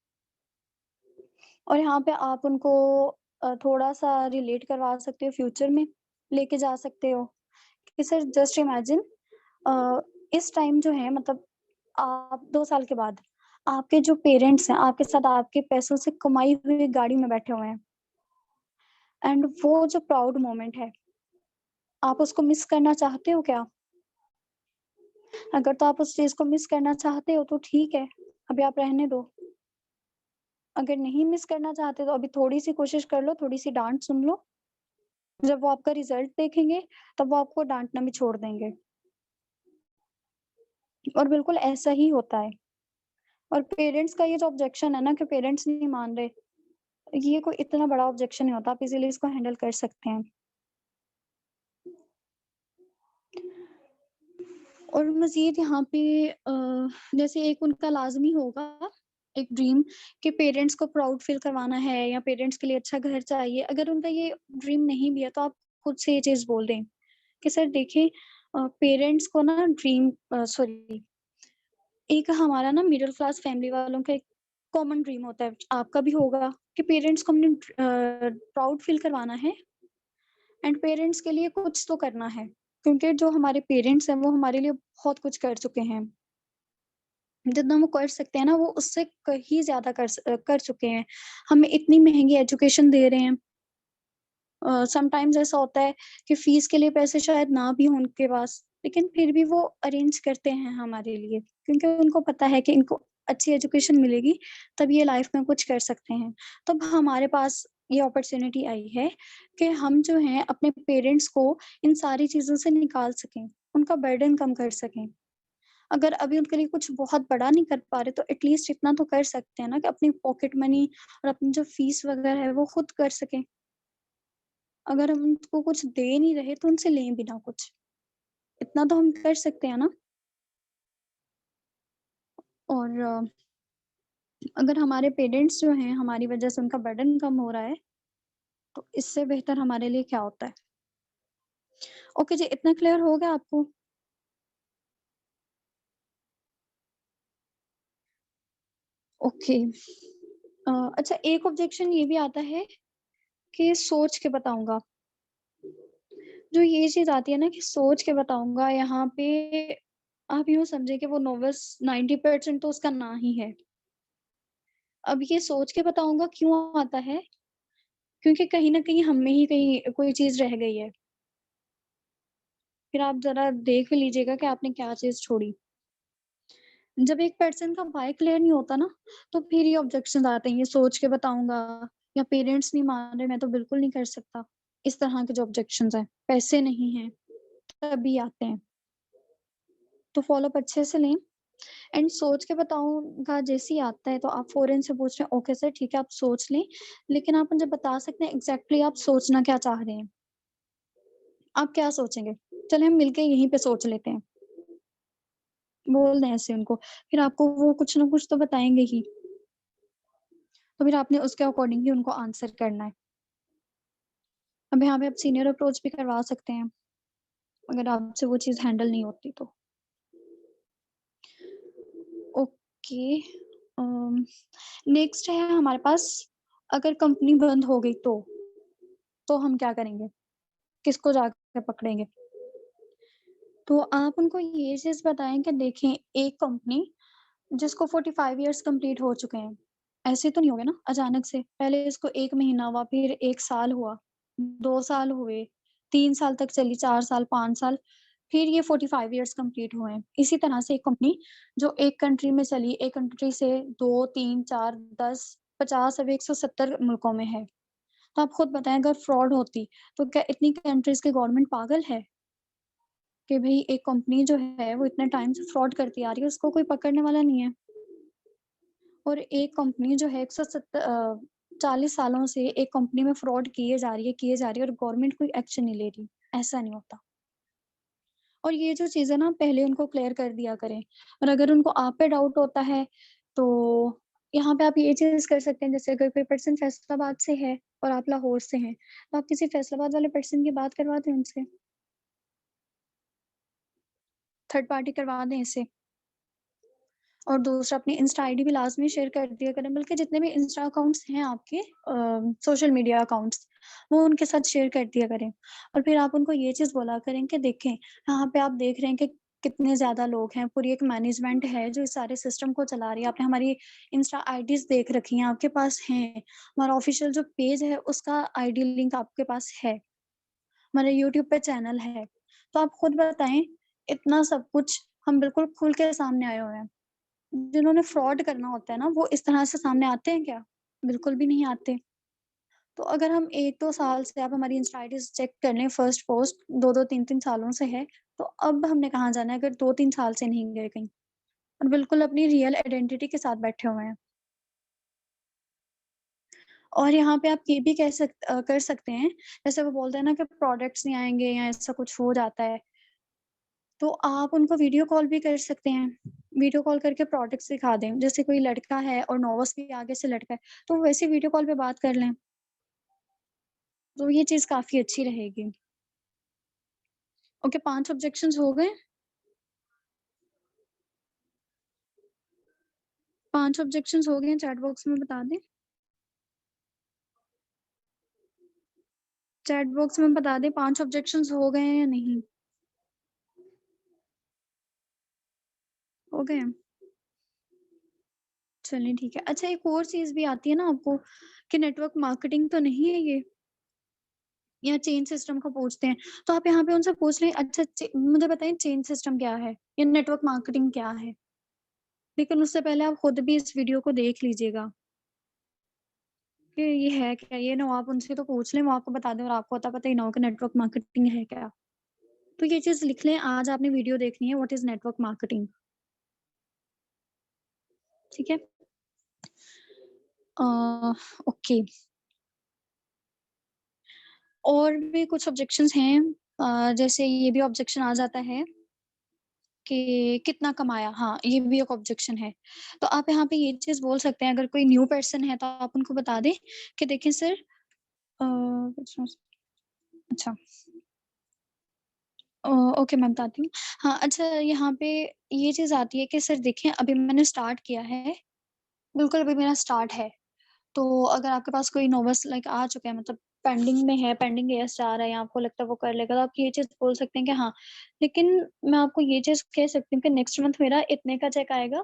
और यहाँ पे आप उनको थोड़ा-सा रिलेट करवा सकते हो फ्यूचर में, लेके जा सकते हो कि सर जस्ट इमेजिन अ, इस टाइम जो है, मतलब आप 2 साल के बाद, आपके जो पेरेंट्स हैं, आपके साथ आपके पैसों से कमाई हुई गाड़ी में बैठे हुए हैं, एंड वो जो प्राउड मोमेंट है, आप उसको मिस करना चाहते हो क्या? अगर तो आप उस चीज़ को मिस करना चाहते हो तो ठीक है, अभी आप रहने दो। अगर नहीं मिस करना चाहते तो अभी थोड़ी-सी कोशिश कर लो, थोड़ी-सी डाँट सुन लो, जब वो आपका रिज़ल्ट देखेंगे, तब वो आपको डाँटना भी छोड़ देंगे। और बिल्कुल ऐसा ही होता है। और पेरेंट्स का ये जो ऑब्जेक्शन है ना कि पेरेंट्स नहीं मान रहे, ये कोई इतना बड़ा ऑब्जेक्शन नहीं होता, आप इज़िली इसको हैंडल कर सकते हैं। और मज़ीद यहाँ पे जैसे एक उनका लाज़मी होगा, एक ड्रीम, कि पेरेंट्स को प्राउड फ़ील करवाना है या पेरेंट्स के लिए अच्छा घर चाहिए। अगर उनका ये ड्रीम नहीं भी है, तो आप खुद से ये चीज़ बोल दें कि सर देखिए, पेरेंट्स को ना सॉरी, एक हमारा ना मिडल क्लास फैमिली वालों का एक कॉमन ड्रीम होता है, आपका भी होगा, कि पेरेंट्स को हमने प्राउड फ़ील करवाना है एंड पेरेंट्स के लिए कुछ तो करना है। क्योंकि जो हमारे पेरेंट्स हैं, वो हमारे लिए बहुत कुछ कर चुके हैं। जितना वो कर सकते हैं ना, वो उससे कहीं ज़्यादा कर चुके हैं। हमें इतनी महँगी एजुकेशन दे रहे हैं। समटाइम्स ऐसा होता है कि फ़ीस के लिए पैसे शायद ना भी हों उनके पास, लेकिन फिर भी वो अरेंज करते हैं हमारे लिए, क्योंकि उनको पता है कि इनको अच्छी एजुकेशन मिलेगी, तब ये लाइफ़ में कुछ कर सकते हैं। तब हमारे पास ये अपॉर्च्युनिटी आई है कि हम जो हैं अपने पेरेंट्स को इन सारी चीज़ों से निकाल सकें, उनका बर्डन कम कर सकें। अगर अभी उनके लिए कुछ बहुत बड़ा नहीं कर पा रहे तो एटलीस्ट इतना तो कर सकते हैं ना कि अपनी पॉकेट मनी और अपनी जो फीस वगैरह है वो खुद कर सकें। अगर हम उनको कुछ दे नहीं रहे तो उनसे लें भी ना कुछ, इतना तो हम कर सकते हैं ना। और अगर हमारे पेरेंट्स जो हैं हमारी वजह से उनका बर्डन कम हो रहा है, तो इससे बेहतर हमारे लिए क्या होता है? ओके जी, इतना क्लियर हो गया आपको? ओके। अच्छा, एक ऑब्जेक्शन ये भी आता है कि सोच के बताऊँगा। जो ये चीज़ आती है ना कि सोच के बताऊँगा, यहाँ पे आप यूँ समझिए कि वो नोविस 90% तो उसका ना ही है। अब ये सोच के बताऊँगा क्यों आता है? क्योंकि कहीं न कहीं हम में ही कहीं कोई चीज़ रह गई है। फिर आप ज़रा देख लीजिएगा कि आपने क्या चीज़ छोड़ी। जब एक पर्सन का व्हाय क्लियर नहीं होता ना, तो फिर ये ऑब्जेक्शंस आते हैं, ये सोच के बताऊँगा या पेरेंट्स नहीं मान रहे, मैं तो बिल्कुल नहीं कर सकता। इस तरह के जो ऑब्जेक्शंस हैं, पैसे नहीं हैं, तभी आते हैं। तो फ़ॉलो अप अच्छे से लें एंड सोच के बताऊँगा जैसे ही आता है तो आप फ़ौरन से पूछ रहे हैं, ओके सर ठीक है आप सोच लें, लेकिन आप मुझे बता सकते हैं एग्ज़ैक्टली आप सोचना क्या चाह रहे हैं? आप क्या सोचेंगे? चलें हम मिलके यहीं पे सोच लेते हैं। बोल दें ऐसे उनको, फिर आपको वो कुछ ना कुछ तो बताएँगे ही, तो फिर आपने उसके अकॉर्डिंग ही उनको आंसर करना है। अब यहाँ पे आप सीनियर अप्रोच भी करवा सकते हैं, अगर आपसे वो चीज़ हैंडल नहीं होती तो। ओके। अम, नेक्स्ट है हमारे पास, अगर कंपनी बंद हो गई तो हम क्या करेंगे? किसको जाके पकड़ेंगे? तो आप उनको ये चीज़ बताएँ कि देखें, एक कंपनी जिसको 45 इयर्स कंप्लीट हो चुके हैं, ऐसे तो नहीं हो गया ना अचानक से। पहले इसको 1 महीना हुआ, फिर 1 साल हुआ, 2 साल हुए, 3 साल तक चली, 4 साल, 5 साल, फिर ये 45 इयर्स कंप्लीट हुए हैं। इसी तरह से एक कंपनी जो एक कंट्री में चली, एक कंट्री से 2, 3, 4, 10, 50 अब 170 मुल्कों में है। तो आप खुद बताएँ, अगर फ्रॉड होती, तो क्या इतनी कंट्रीज़ की गवर्नमेंट पागल है? कि भई एक कंपनी जो है वो इतने टाइम से फ्रॉड करती आ रही है, उसको कोई पकड़ने वाला नहीं है। और एक कंपनी जो है 40 सालों से एक कंपनी में फ्रॉड किए जा रही है और गवर्नमेंट कोई एक्शन नहीं ले रही, ऐसा नहीं होता। और ये जो चीज़ है ना पहले उनको क्लियर कर दिया करें। और अगर उनको आप पे डाउट होता है, तो यहाँ पे आप ये चीज़ कर सकते हैं, जैसे अगर कोई पर्सन फैसलाबाद से है और आप लाहौर से हैं, तो आप किसी फैसलाबाद वाले पर्सन की बात करवा दें उनसे, थर्ड पार्टी करवा दें इसे। और दूसरा, अपनी इंस्टा आईडी भी लाज़मी शेयर कर दिया करें, बल्कि जितने भी इंस्टा अकाउंट्स हैं आपके सोशल मीडिया अकाउंट्स, वो उनके साथ शेयर कर दिया करें। और फिर आप उनको ये चीज़ बोला करें कि देखें, यहाँ पे आप देख रहे हैं कि कितने ज़्यादा लोग हैं, पूरी एक मैनेजमेंट है जो इस सारे सिस्टम को चला रही है। आपने हमारी इंस्टा आईडीज़ देख रखी हैं, आपके पास हैं। हमारा ऑफ़िशियल जो पेज है उसका आईडी लिंक आपके पास है। हमारा यूट्यूब पे चैनल है। तो आप खुद बताएँ, इतना सब कुछ हम बिल्कुल खुल के सामने आए हुए हैं। जिन्होंने फ्रॉड करना होता है ना, वो इस तरह से सामने आते हैं क्या? बिल्कुल भी नहीं आते। तो अगर हम 1-2 साल से, आप हमारी इंस्टा आईडीज़ चेक कर लें, फर्स्ट पोस्ट 2-2 3-3 सालों से है, तो अब हमने कहाँ जाना है अगर 2-3 साल से नहीं गए कहीं और बिल्कुल अपनी रियल आइडेंटिटी के साथ बैठे हुए हैं। और यहाँ पे आप ये भी कर सकते हैं, जैसे वो बोलते हैं ना कि प्रोडक्ट्स नहीं आएँगे या ऐसा कुछ हो जाता है, तो आप उनको वीडियो कॉल भी कर सकते हैं। वीडियो कॉल करके प्रोडक्ट्स दिखा दें। जैसे कोई लड़का है और नॉवस भी आगे से लड़का है, तो वैसे वीडियो कॉल पे बात कर लें, तो ये चीज़ काफ़ी अच्छी रहेगी। ओके, 5 ऑब्जेक्शंस हो गए? 5 ऑब्जेक्शंस हो गए हैं, चैट बॉक्स में बता दें। चैट बॉक्स में बता दें 5 ऑब्जेक्शंस हो गए हैं या नहीं? हो गए हैं? चलिए ठीक है। अच्छा, एक और चीज़ भी आती है ना आपको कि नेटवर्क मार्केटिंग तो नहीं है ये, या चेन सिस्टम का पूछते हैं, तो आप यहाँ पे उनसे पूछ लें, अच्छा मुझे बताइए चेन सिस्टम क्या है? या नेटवर्क मार्केटिंग क्या है? लेकिन उससे पहले आप खुद भी इस वीडियो को देख लीजिएगा कि ये है क्या? ये ना हो आप उनसे तो पूछ लें, वो आपको बता दें और आपको पता ही ना हो कि नेटवर्क मार्केटिंग है क्या? तो ये चीज़ लिख लें, आज आपने वीडियो देखनी है, व्हाट इज़ नेटवर्क मार्केटिंग? ठीक है? अ, ओके। और भी कुछ ऑब्जेक्शंस हैं, जैसे ये भी ऑब्जेक्शन आ जाता है कि कितना कमाया? हाँ, ये भी एक ऑब्जेक्शन है। तो आप यहाँ पे ये चीज़ बोल सकते हैं, अगर कोई न्यू पर्सन है तो आप उनको बता दें कि देखिए सर, अच्छा, अ, ओके मैं बताती हूँ। हाँ, अच्छा यहाँ पे ये चीज़ आती है कि सर देखिए अभी मैंने स्टार्ट किया है, बिल्कुल अभी मेरा स्टार्ट है। तो अगर आपके पास कोई नोविस लाइक आ चुका है, मतलब पेंडिंग में है, पेंडिंग गेस्ट आ रहा है या आपको लगता है वो कर लेगा, तो आप ये चीज़ बोल सकते हैं कि हाँ, लेकिन मैं आपको ये चीज़ कह सकती हूँ कि नेक्स्ट मंथ मेरा इतने का चेक आएगा,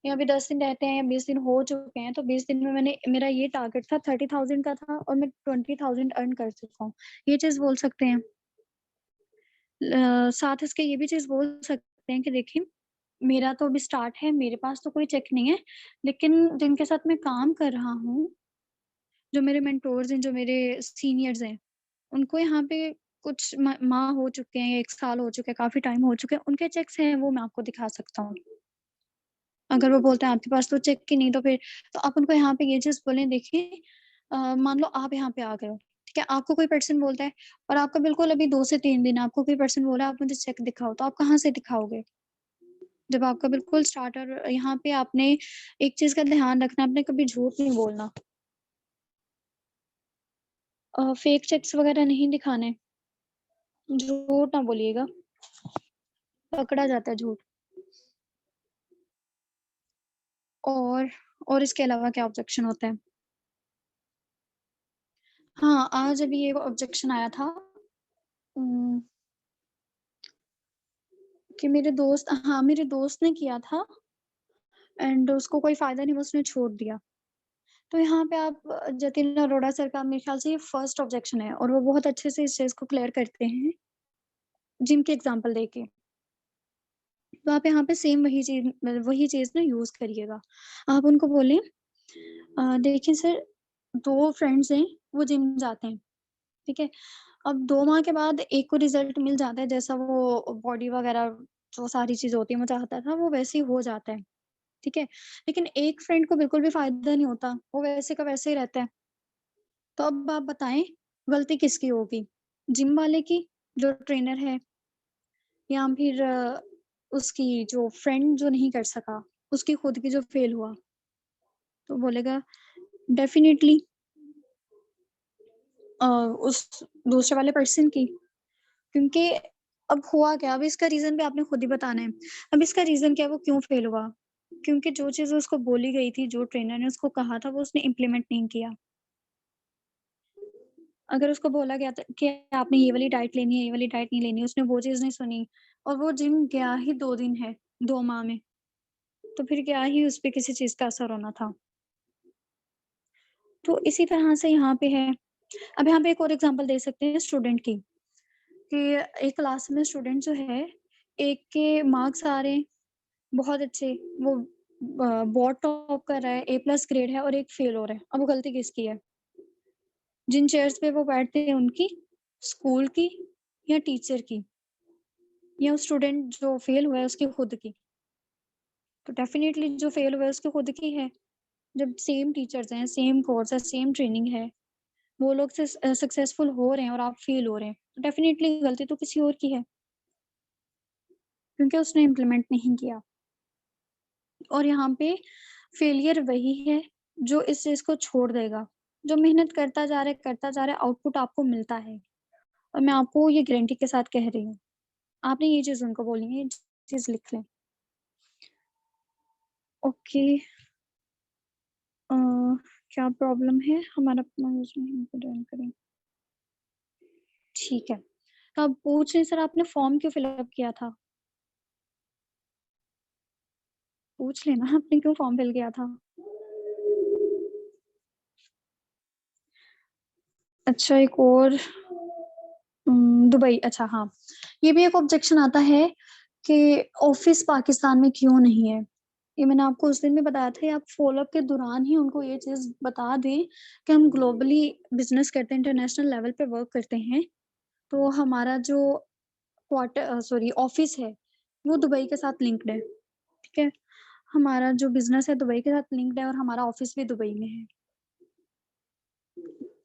या अभी 10 दिन रहते हैं या 20 दिन हो चुके हैं, तो 20 दिन में मैंने मेरा ये टारगेट था 30,000 का था और मैं 20,000 अर्न कर चुका हूँ। ये चीज़ बोल सकते हैं। साथ इसके ये भी चीज़ बोल सकते हैं कि देखिए, मेरा तो अभी स्टार्ट है, मेरे पास तो कोई चेक नहीं है, लेकिन जिनके साथ मैं काम कर रहा हूँ, जो मेरे मेंटोर्स हैं, जो मेरे सीनियर्स हैं, उनको यहाँ पे कुछ माह हो चुके हैं, 1 साल हो चुके हैं, काफ़ी टाइम हो चुके हैं, उनके चेक्स हैं, वो मैं आपको दिखा सकता हूँ। अगर वो बोलते हैं आपके पास तो चेक ही नहीं, तो फिर तो आप उनको यहाँ पे ये चीज़ बोलें, देखिए मान लो आप यहाँ पे आ गए हो, ठीक है? आपको कोई पर्सन बोलता है और आपका बिल्कुल अभी 2 से 3 दिन है, आपको कोई पर्सन बोला आप मुझे चेक दिखाओ, तो आप कहाँ से दिखाओगे? जब आपका बिल्कुल स्टार्टर, यहाँ पे आपने एक चीज़ का ध्यान रखना, आपने कभी झूठ नहीं बोलना। फेक चेक्स वगैरह नहीं दिखाने, झूठ ना बोलिएगा, पकड़ा जाता है झूठ। और और इसके अलावा क्या ऑब्जेक्शन होता है? हाँ, आज अभी एक ऑब्जेक्शन आया था, उम, कि मेरे दोस्त ने किया था एंड उसको कोई फ़ायदा नहीं हुआ, उसने छोड़ दिया। तो यहाँ पे आप जतिन अरोड़ा सर का मेरे ख़्याल से ये फर्स्ट ऑब्जेक्शन है और वो बहुत अच्छे से इस चीज़ को क्लियर करते हैं, जिम के एग्ज़ाम्पल देके। तो आप यहाँ पे सेम वही चीज़ ना यूज़ करिएगा। आप उनको बोलें, देखिए सर, 2 फ्रेंड्स हैं, वो जिम जाते हैं, ठीक है? अब 2 माह के बाद एक को रिज़ल्ट मिल जाता है, जैसा वो बॉडी वग़ैरह जो सारी चीज़ें होती हैं वो चाहता था, वो वैसे ही हो जाता है, ठीक है? लेकिन एक फ्रेंड को बिल्कुल भी फ़ायदा नहीं होता, वो वैसे का वैसे ही रहता है। तो अब आप बताएँ, गलती किसकी होगी? जिम वाले की, जो ट्रेनर है, या फिर उसकी जो फ्रेंड जो नहीं कर सका, उसकी खुद की जो फेल हुआ? तो बोलेगा डेफ़िनिटली उस दूसरे वाले पर्सन की, क्योंकि अब हुआ क्या? अब इसका रीज़न भी आपने खुद ही बताना है। अब इसका रीज़न क्या है, वो क्यों फेल हुआ? क्योंकि जो चीज़ उसको बोली गई थी, जो ट्रेनर ने उसको कहा था, वो उसने इम्प्लीमेंट नहीं किया। अगर उसको बोला गया था कि आपने ये वाली डाइट लेनी है, ये वाली डाइट नहीं लेनी, उसने वो चीज़ नहीं सुनी और वो जिम गया ही 2 दिन है, 2 माह में, तो फिर क्या ही उस पे किसी चीज़ का असर होना था। तो इसी तरह से यहाँ पे है। अब यहाँ पे एक और एग्ज़ाम्पल दे सकते हैं स्टूडेंट की, कि एक क्लास में स्टूडेंट जो है, एक के मार्क्स आ रहे हैं बहुत अच्छे, वो बहुत टॉप कर रहा है, ए प्लस ग्रेड है और एक फेल हो रहा है। अब वो गलती किसकी है? जिन चेयर्स पे वो बैठते हैं उनकी, स्कूल की या टीचर की, या स्टूडेंट जो फेल हुआ है उसकी खुद की? तो डेफ़िनिटली जो फेल हुआ है उसकी खुद की है। जब सेम टीचर्स हैं, सेम कोर्स है, सेम ट्रेनिंग है, वो लोग सक्सेसफुल हो रहे हैं और आप फेल हो रहे हैं, तो डेफ़िनिटली गलती तो किसी और की है, क्योंकि उसने इम्प्लीमेंट नहीं किया। और यहाँ पे फेलियर वही है जो इस चीज़ को छोड़ देगा। जो मेहनत करता जा रहा है, आउटपुट आपको मिलता है, और मैं आपको ये गारंटी के साथ कह रही हूँ। आपने ये चीज़ उनको बोलनी है, ये चीज़ लिख लें। ओके, अ, क्या प्रॉब्लम है? हमारा अपना यूज़र जॉइन करें। ठीक है। तो आप पूछ रहे हैं, सर आपने फॉर्म क्यों फिल अप किया था? पूछ लेना आपने क्यों फॉर्म फिल किया था? अच्छा, एक और, दुबई, अच्छा हाँ। ये भी एक ऑब्जेक्शन आता है कि ऑफ़िस पाकिस्तान में क्यों नहीं है? ये मैंने आपको उस दिन भी बताया था, ये आप फ़ॉलो-अप के दौरान ही उनको ये चीज़ बता दें कि हम ग्लोबली बिज़नेस करते हैं, इंटरनेशनल लेवल पे वर्क करते हैं। तो हमारा जो ऑफ़िस है, वो दुबई के साथ लिंक्ड है, ठीक है? हमारा जो बिज़नेस है दुबई के साथ लिंक्ड है और हमारा ऑफ़िस भी दुबई में है।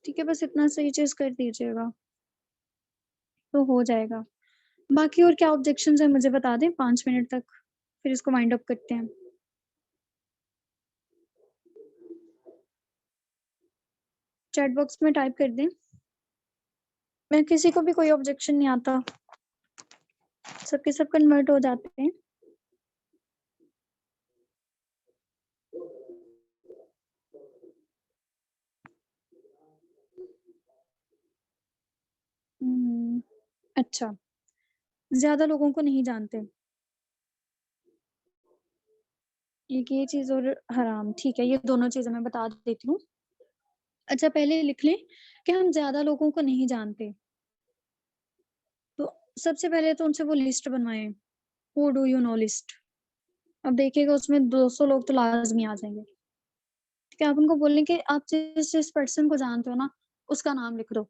ठीक है, बस इतना सही चीज़ कर दीजिएगा, तो हो जाएगा। बाकी और क्या ऑब्जेक्शंस हैं मुझे बता दें 5 मिनट तक, फिर इसको वाइंड अप करते हैं। चैट बॉक्स में टाइप कर दें। मैं किसी को भी कोई ऑब्जेक्शन नहीं आता, सबके सब कन्वर्ट हो जाते हैं। अच्छा, ज़्यादा लोगों को नहीं जानते। एक ये चीज़ और हराम, ठीक है, ये दोनों चीज़ें मैं बता देती हूँ। अच्छा पहले लिख लें कि हम ज़्यादा लोगों को नहीं जानते, तो सबसे पहले तो उनसे वो लिस्ट बनवाएँ, who do you know list. अब देखिएगा उसमें 200 लोग तो लाज़मी आ जाएँगे। ठीक है, आप उनको बोलें कि आप जिस पर्सन को जानते हो ना, उसका नाम लिख दो।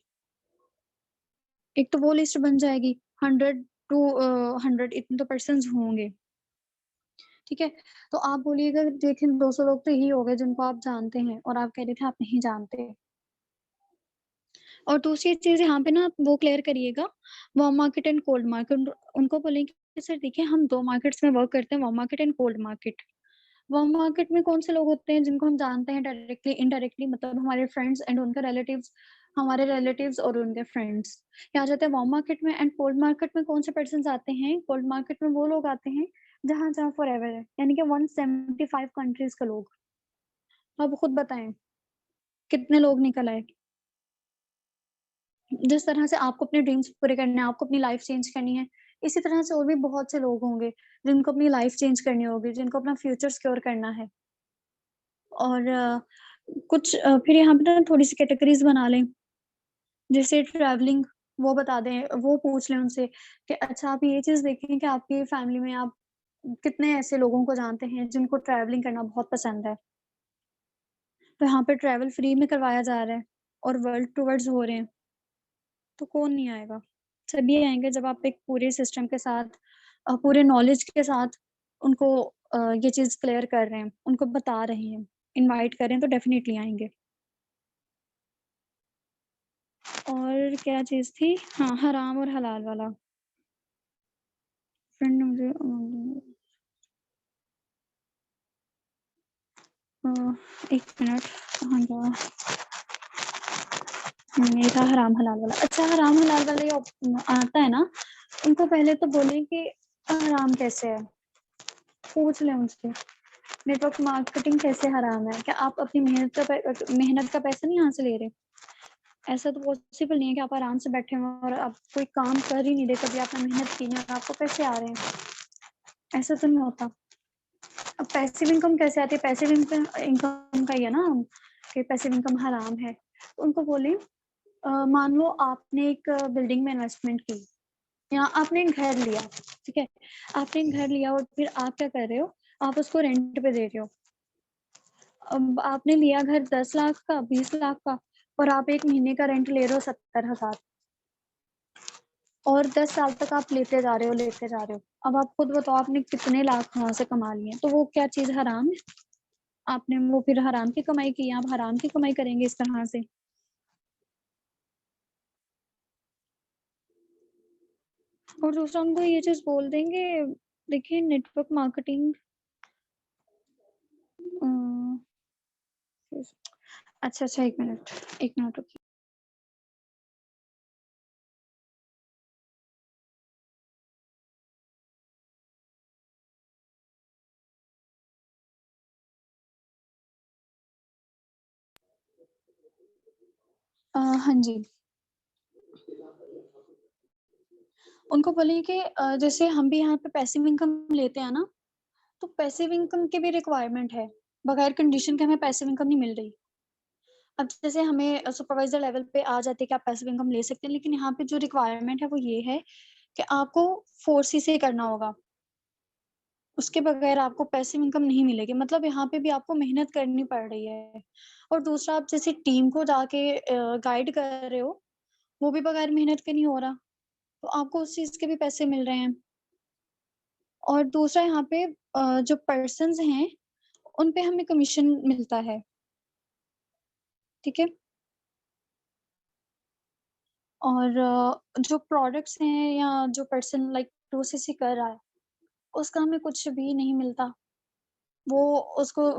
एक तो वो लिस्ट बन जाएगी, 100 टू 100 इतने तो पर्सन्स होंगे, ठीक है? तो आप बोलिएगा देखिए 200 लोग तो यही हो गए जिनको आप जानते हैं और आप कह रहे थे आप नहीं जानते। और दूसरी चीज़ यहाँ पे ना वो क्लियर करिएगा, warm market and cold market. उनको बोलेंगे कि सर देखिए हम 2 मार्केट्स में वर्क करते हैं, warm market and cold market. Warm market में कौन से लोग होते हैं जिनको हम जानते हैं डायरेक्टली, इनडायरेक्टली, मतलब हमारे फ्रेंड्स एंड उनके रिलेटिव्स, हमारे रिलेटिव्स और उनके फ्रेंड्स। ये आ जाते हैं वार्म मार्केट में। एंड कोल्ड मार्केट में कौन से पर्सन्स आते हैं? कोल्ड मार्केट में वो लोग आते हैं जहाँ-जहाँ फॉरएवर है, यानी कि 175 कंट्रीज़ के लोग। अब खुद बताएँ कितने लोग निकल आए? जिस तरह से आपको अपने ड्रीम्स पूरे करने हैं, आपको अपनी लाइफ़ चेंज करनी है, इसी तरह से और भी बहुत से लोग होंगे, जिनको अपनी लाइफ़ चेंज करनी होगी, जिनको अपना फ्यूचर सिक्योर करना है। और कुछ फिर यहाँ पे ना थोड़ी-सी कैटेगरीज़ बना लें, जैसे ट्रैवलिंग, वो बता दें, वो पूछ लें उनसे कि अच्छा आप ये चीज़ देखें कि आपकी फैमिली में आप कितने ऐसे लोगों को जानते हैं जिनको ट्रैवलिंग करना बहुत पसंद है। तो यहाँ पे ट्रैवल फ्री में करवाया जा रहा है और वर्ल्ड टूर्स हो रहे हैं, तो कौन नहीं आएगा? सभी आएँगे जब आप एक पूरे सिस्टम के साथ पूरे नॉलेज के साथ उनको ये चीज़ क्लियर कर रहे हैं, उनको बता रहे हैं, इनवाइट कर रहे हैं तो डेफ़िनिटली आएँगे। और क्या चीज़ थी? हाँ, हराम और हलाल वाला। फ्रेंड ने मुझे 1 मिनट, कहाँ गया? ये था हराम हलाल वाला। अच्छा हराम हलाल वाला ये आता है ना, उनको पहले तो बोलें कि हराम कैसे है? पूछ लें उनसे। नेटवर्क मार्केटिंग कैसे हराम है? क्या आप अपनी मेहनत का पैसा नहीं यहाँ से ले रहे? ऐसा तो पॉसिबल नहीं है कि आप आराम से बैठे हुए और आप कोई काम कर ही नहीं रहे, कभी आपने मेहनत की नहीं और आपको पैसे आ रहे हैं। ऐसा तो नहीं होता। अब पैसिव इनकम कैसे आती है? पैसिव इनकम इनकम का ही है ना कि पैसिव इनकम हराम है। तो उनको बोलें मान लो आपने एक बिल्डिंग में इन्वेस्टमेंट की या आपने एक घर लिया, ठीक है? आपने एक घर लिया और फिर आप क्या कर रहे हो? आप उसको रेंट पे दे रहे हो। अब आपने लिया घर 10 लाख का, 20 लाख का और आप 1 महीने का रेंट ले रहे हो 70,000 और 10 साल तक आप लेते जा रहे हो, लेते जा रहे हो। अब आप खुद बताओ आपने कितने लाख वहाँ से कमा लिए? तो वो क्या चीज़ हराम है? आपने वो फिर हराम की कमाई की है, आप हराम की कमाई करेंगे इस तरह से। और दूसरा उनको ये चीज़ बोल देंगे, देखिए नेटवर्क मार्केटिंग अ, अच्छा 1 मिनट रुकिए। हाँ जी, उनको बोलें कि जैसे हम भी यहाँ पे पैसिव इनकम लेते हैं ना, तो पैसिव इनकम की भी रिक्वायरमेंट है, बगैर कंडीशन के हमें पैसिव इनकम नहीं मिल रही। अब जैसे हमें सुपरवाइज़र लेवल पे आ जाती है कि आप पैसिव इनकम ले सकते हैं, लेकिन यहाँ पे जो रिक्वायरमेंट है वो ये है कि आपको 4C से करना होगा। उसके बगैर आपको पैसिव इनकम नहीं मिलेगी, मतलब यहाँ पे भी आपको मेहनत करनी पड़ रही है। और दूसरा आप जैसे टीम को जाके गाइड कर रहे हो, वो भी बगैर मेहनत के नहीं हो रहा, तो आपको उस चीज़ के भी पैसे मिल रहे हैं। और दूसरा यहाँ पे जो पर्सन्स हैं, उन पे हमें कमीशन मिलता है, ठीक है? और जो प्रोडक्ट्स हैं या जो पर्सन लाइक प्रोसेस ही कर रहा है, उसका हमें कुछ भी नहीं मिलता। वो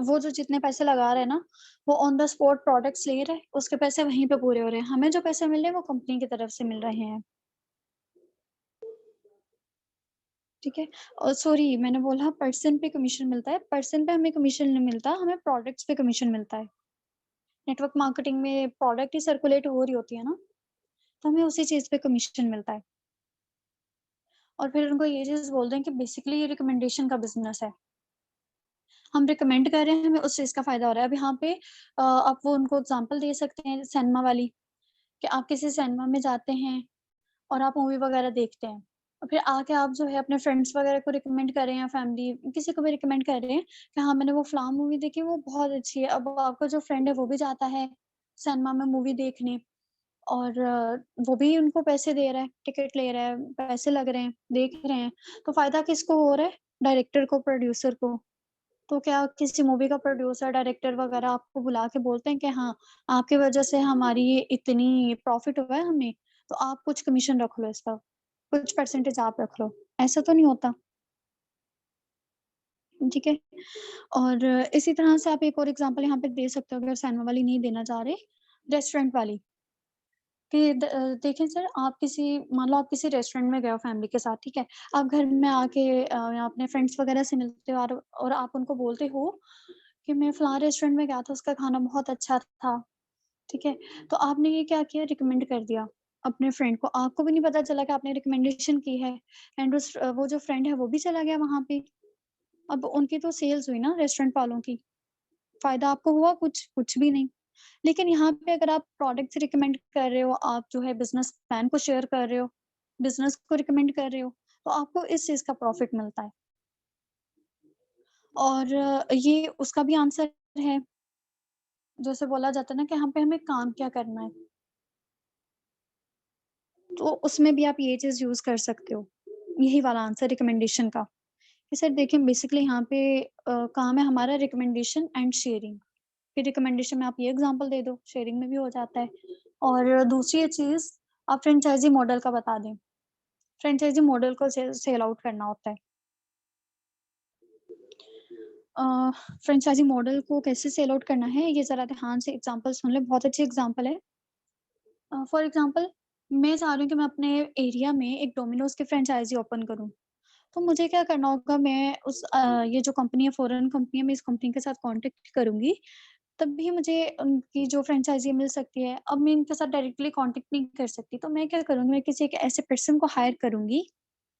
वो जो जितने पैसे लगा रहा है ना, वो ऑन द स्पॉट प्रोडक्ट्स ले रहा है, उसके पैसे वहीं पे पूरे हो रहे हैं। हमें जो पैसे मिल रहे हैं, वो कंपनी की तरफ से मिल रहे हैं, ठीक है? और सॉरी मैंने बोला पर्सन पे कमीशन मिलता है, पर्सन पे हमें कमीशन नहीं मिलता, हमें प्रोडक्ट्स पे कमीशन मिलता है। नेटवर्क मार्केटिंग में प्रोडक्ट ही सर्कुलेट हो रही होती है ना, तो हमें उसी चीज़ पे कमीशन मिलता है। और फिर उनको ये चीज़ बोलते हैं कि बेसिकली ये रिकमेंडेशन का बिज़नेस है। हम रिकमेंड कर रहे हैं, हमें उस चीज़ का फ़ायदा हो रहा है। अभी यहाँ पे आप वो उनको एग्ज़ाम्पल दे सकते हैं सिनेमा वाली, कि आप किसी सिनेमा में जाते हैं और आप मूवी वग़ैरह देखते हैं। और फिर आके आप जो है अपने फ्रेंड्स वग़ैरह को रिकमेंड कर रहे हैं या फैमिली किसी को भी रिकमेंड कर रहे हैं कि हाँ, मैंने वो फलाँ मूवी देखी, वो बहुत अच्छी है। अब आपका जो फ्रेंड है वो भी जाता है सिनेमा में मूवी देखने और वो भी उनको पैसे दे रहा है, टिकट ले रहा है, पैसे लग रहे हैं, देख रहे हैं। तो फ़ायदा किसको हो रहा है? डायरेक्टर को, प्रोड्यूसर को। तो क्या किसी मूवी का प्रोड्यूसर, डायरेक्टर वगैरह आपको बुला के बोलते हैं कि हाँ, आपकी वज़ह से हमारी ये इतनी प्रॉफ़िट हुआ है हमें, तो आप कुछ कमीशन रख लो इसका, कुछ परसेंटेज आप रख लो। ऐसा तो नहीं होता, ठीक है? और इसी तरह से आप एक और एग्ज़ाम्पल यहाँ पे दे सकते हो अगर सिनेमा वाली नहीं देना चाह रहे, रेस्टोरेंट वाली। कि देखें सर आप किसी मान लो आप किसी रेस्टोरेंट में गए हो फैमिली के साथ, ठीक है? आप घर में आके या अपने फ्रेंड्स वगैरह से मिलते हो और आप उनको बोलते हो कि मैं फलाँ रेस्टोरेंट में गया था, उसका खाना बहुत अच्छा था, ठीक है? तो आपने ये क्या किया रिकमेंड कर दिया अपने फ्रेंड को, आपको भी नहीं पता चला कि आपने रिकमेंडेशन की है एंड वो जो फ्रेंड है वो भी चला गया वहाँ पे। अब उनकी तो सेल्स हुई ना रेस्टोरेंट वालों की, फ़ायदा आपको हुआ कुछ? कुछ भी नहीं। लेकिन यहाँ पे अगर आप प्रोडक्ट्स रिकमेंड कर रहे हो, आप जो है बिज़नेस प्लान को शेयर कर रहे हो, बिज़नेस को रिकमेंड कर रहे हो, तो आपको इस चीज़ का प्रॉफ़िट मिलता है। और ये उसका भी आंसर है, जैसे बोला जाता है ना कि यहाँ पे हमें काम क्या करना है, तो उसमें भी आप ये चीज़ यूज़ कर सकते हो। यही वाला आंसर रिकमेंडेशन का, कि सर देखिए बेसिकली यहाँ पे काम है हमारा रिकमेंडेशन एंड शेयरिंग। फिर रिकमेंडेशन में आप ये एग्ज़ाम्पल दे दो, शेयरिंग में भी हो जाता है। और दूसरी चीज़ आप फ्रेंचाइज़ी मॉडल का बता दें। फ्रेंचाइज़ी मॉडल को सेल आउट करना होता है। अ, फ्रेंचाइज़ी मॉडल को कैसे सेल आउट करना है, ये ज़रा ध्यान से एग्ज़ाम्पल सुन लें, बहुत अच्छी एग्ज़ाम्पल है। फॉर एग्ज़ाम्पल मैं चाह रही हूँ कि मैं अपने एरिया में एक डोमिनोज़ की फ्रेंचाइज़ी ओपन करूँ। तो मुझे क्या करना होगा, मैं ये जो कंपनी है, फ़ॉरेन कंपनी है, मैं इस कंपनी के साथ कॉन्टैक्ट करूँगी, तभी मुझे उनकी जो फ्रेंचाइज़ी मिल सकती है। अब मैं इनके साथ डायरेक्टली कॉन्टैक्ट नहीं कर सकती, तो मैं क्या करूँगी, मैं किसी एक ऐसे पर्सन को हायर करूँगी,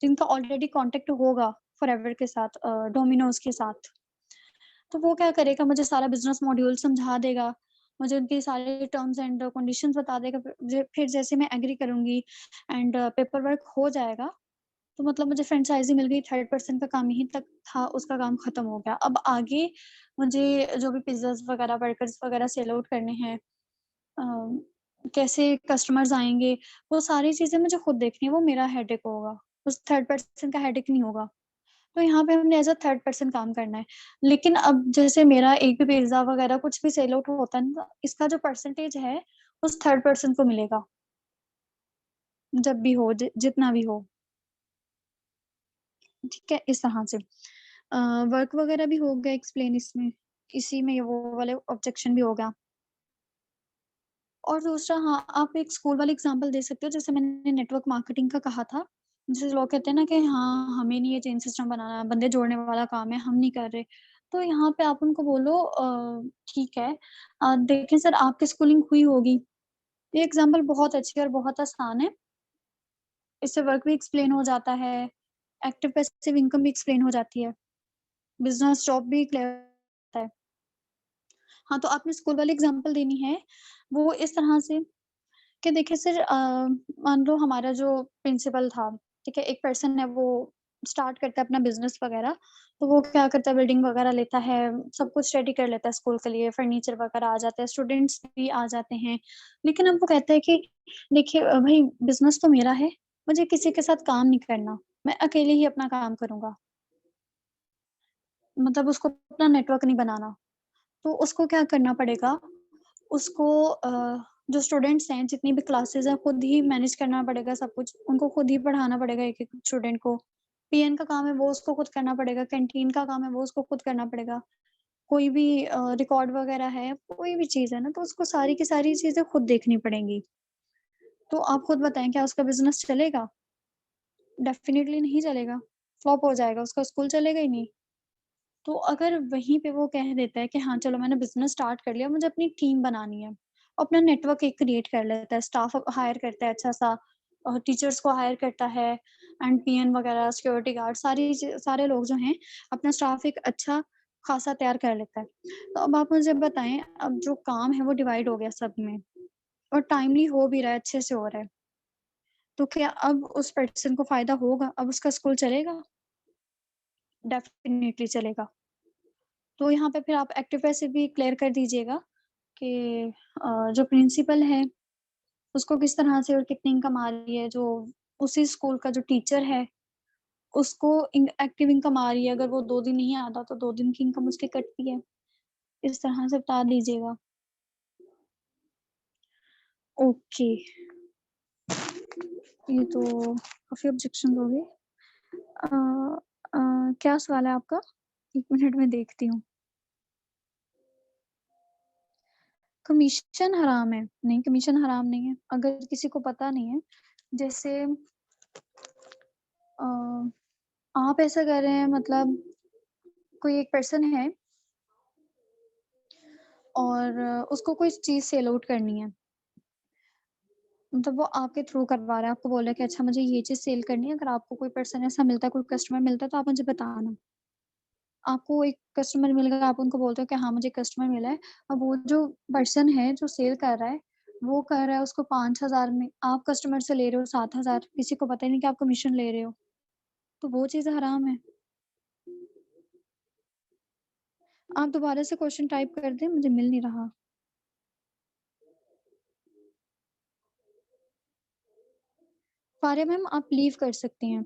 जिनका ऑलरेडी कॉन्टैक्ट होगा फॉरएवर के साथ, डोमिनोज़ के साथ। तो वो क्या करेगा, मुझे सारा बिज़नेस मॉड्यूल समझा देगा, मुझे उनके सारे टर्म्स एंड कंडीशंस बता देगा। फिर जैसे मैं एग्री करूँगी एंड पेपर वर्क हो जाएगा, तो मतलब मुझे फ्रेंचाइज़ी मिल गई, थर्ड पर्सन का काम यहीं तक था, उसका काम खत्म हो गया। अब आगे मुझे जो भी पिज़्ज़ाज़ वगैरह, बर्गर्स वगैरह सेल आउट करने हैं, कैसे कस्टमर्स आएँगे, वो सारी चीज़ें मुझे खुद देखनी है, वो मेरा हेडेक होगा, उस थर्ड पर्सन का हेडेक नहीं होगा। तो यहाँ पे हमने एज़ अ थर्ड पर्सन काम करना है। लेकिन अब जैसे मेरा एक भी पिज़्ज़ा वगैरह कुछ भी सेल आउट होता है ना, इसका जो परसेंटेज है, उस थर्ड पर्सन को मिलेगा, जब भी हो, जितना भी हो, ठीक है? इस तरह से। वर्क वगैरह भी हो गया एक्सप्लेन इसमें, इसी में वो वाले ऑब्जेक्शन भी हो गया। और दूसरा हाँ, आप एक स्कूल वाली एग्ज़ाम्पल दे सकते हो, जैसे मैंने नेटवर्क मार्केटिंग का कहा था। जैसे लोग कहते हैं ना कि हाँ, हमें नहीं ये चेन सिस्टम बनाना, बंदे जोड़ने वाला काम है, हम नहीं कर रहे। तो यहाँ पे आप उनको बोलो ठीक है, देखें सर आपकी स्कूलिंग हुई होगी। ये एग्ज़ाम्पल बहुत अच्छी है और बहुत आसान है। इससे वर्क भी एक्सप्लेन हो जाता है, एक्टिव पैसिव इनकम भी एक्सप्लेन हो जाती है, बिज़नेस जॉब भी क्लियर होता है। हाँ, तो आपने स्कूल वाली एग्ज़ाम्पल देनी है, वो इस तरह से कि देखिए सर, मान लो हमारा जो प्रिंसिपल था, ठीक है? एक पर्सन है वो स्टार्ट करता है अपना बिज़नेस वग़ैरह, तो वो क्या करता है बिल्डिंग वग़ैरह लेता है, सब कुछ रेडी कर लेता है स्कूल के लिए, फर्नीचर वग़ैरह आ जाता है, स्टूडेंट्स भी आ जाते हैं। लेकिन अब वो कहता है कि देखिए भई बिज़नेस तो मेरा है, मुझे किसी के साथ काम नहीं करना, मैं अकेले ही अपना काम करूँगा। मतलब उसको अपना नेटवर्क नहीं बनाना। तो उसको क्या करना पड़ेगा, उसको जो स्टूडेंट्स हैं, जितनी भी क्लासेस हैं, खुद ही मैनेज करना पड़ेगा सब कुछ। उनको खुद ही पढ़ाना पड़ेगा एक-एक स्टूडेंट को। पीएन का काम है वो उसको खुद करना पड़ेगा, कैंटीन का काम है वो उसको खुद करना पड़ेगा। कोई भी रिकॉर्ड वगैरह है, कोई भी चीज़ है ना, तो उसको सारी की सारी चीज़ें खुद देखनी पड़ेंगी। तो आप खुद बताएँ क्या उसका बिज़नेस चलेगा? डेफ़िनिटली नहीं चलेगा, फ्लॉप हो जाएगा, उसका स्कूल चलेगा ही नहीं। तो अगर वहीं पे वो कह देता है कि हाँ, चलो मैंने बिज़नेस स्टार्ट कर लिया, मुझे अपनी टीम बनानी है। अपना नेटवर्क एक क्रिएट कर लेता है, स्टाफ हायर करता है अच्छा-सा टीचर्स को हायर करता है एंड पीएन वगैरह, सिक्योरिटी गार्ड सारे लोग जो हैं, अपना स्टाफ एक अच्छा खासा तैयार कर लेता है। तो अब आप मुझे बताएँ, अब जो काम है वो डिवाइड हो गया सब में और टाइमली हो भी रहा है, अच्छे से हो रहा है। तो क्या अब उस पर्सन को फ़ायदा होगा? अब उसका स्कूल चलेगा? डेफ़िनिटली चलेगा। तो यहाँ पे फिर आप एक्टिव पैसिव भी क्लियर कर दीजिएगा कि जो प्रिंसिपल है, उसको किस तरह से और कितनी इनकम आ रही है, जो उसी स्कूल का जो टीचर है, उसको एक्टिव इनकम आ रही है, अगर वो 2 दिन नहीं आता, तो 2 दिन की इनकम उसकी कटती है। इस तरह से बता दीजिएगा। ओके, ये तो काफ़ी ऑब्जेक्शंस हो गए। अ क्या सवाल है आपका? 1 मिनट में देखती हूँ। कमीशन हराम है? नहीं, कमीशन हराम नहीं है। अगर किसी को पता नहीं है, जैसे अ, आप ऐसा कर रहे हैं, मतलब कोई एक पर्सन है और उसको कोई चीज़ सेल आउट करनी है। मतलब वो आपके थ्रू करवा रहा है, आपको बोल रहा है कि अच्छा मुझे ये चीज़ सेल करनी है, अगर आपको कोई पर्सन ऐसा मिलता है, कोई कस्टमर मिलता है तो आप मुझे बताना। आपको एक कस्टमर मिल गया, आप उनको बोलते हो कि हाँ, मुझे कस्टमर मिला है। अब वो जो पर्सन है जो सेल कर रहा है, वो कह रहा है उसको 5,000 में, आप कस्टमर से ले रहे हो 7,000, किसी को पता ही नहीं कि आप कमीशन ले रहे हो, तो वो चीज़ हराम है। आप दोबारा से क्वेश्चन टाइप कर दें, मुझे मिल नहीं रहा। फारिया मैम, आप लीव कर सकती हैं।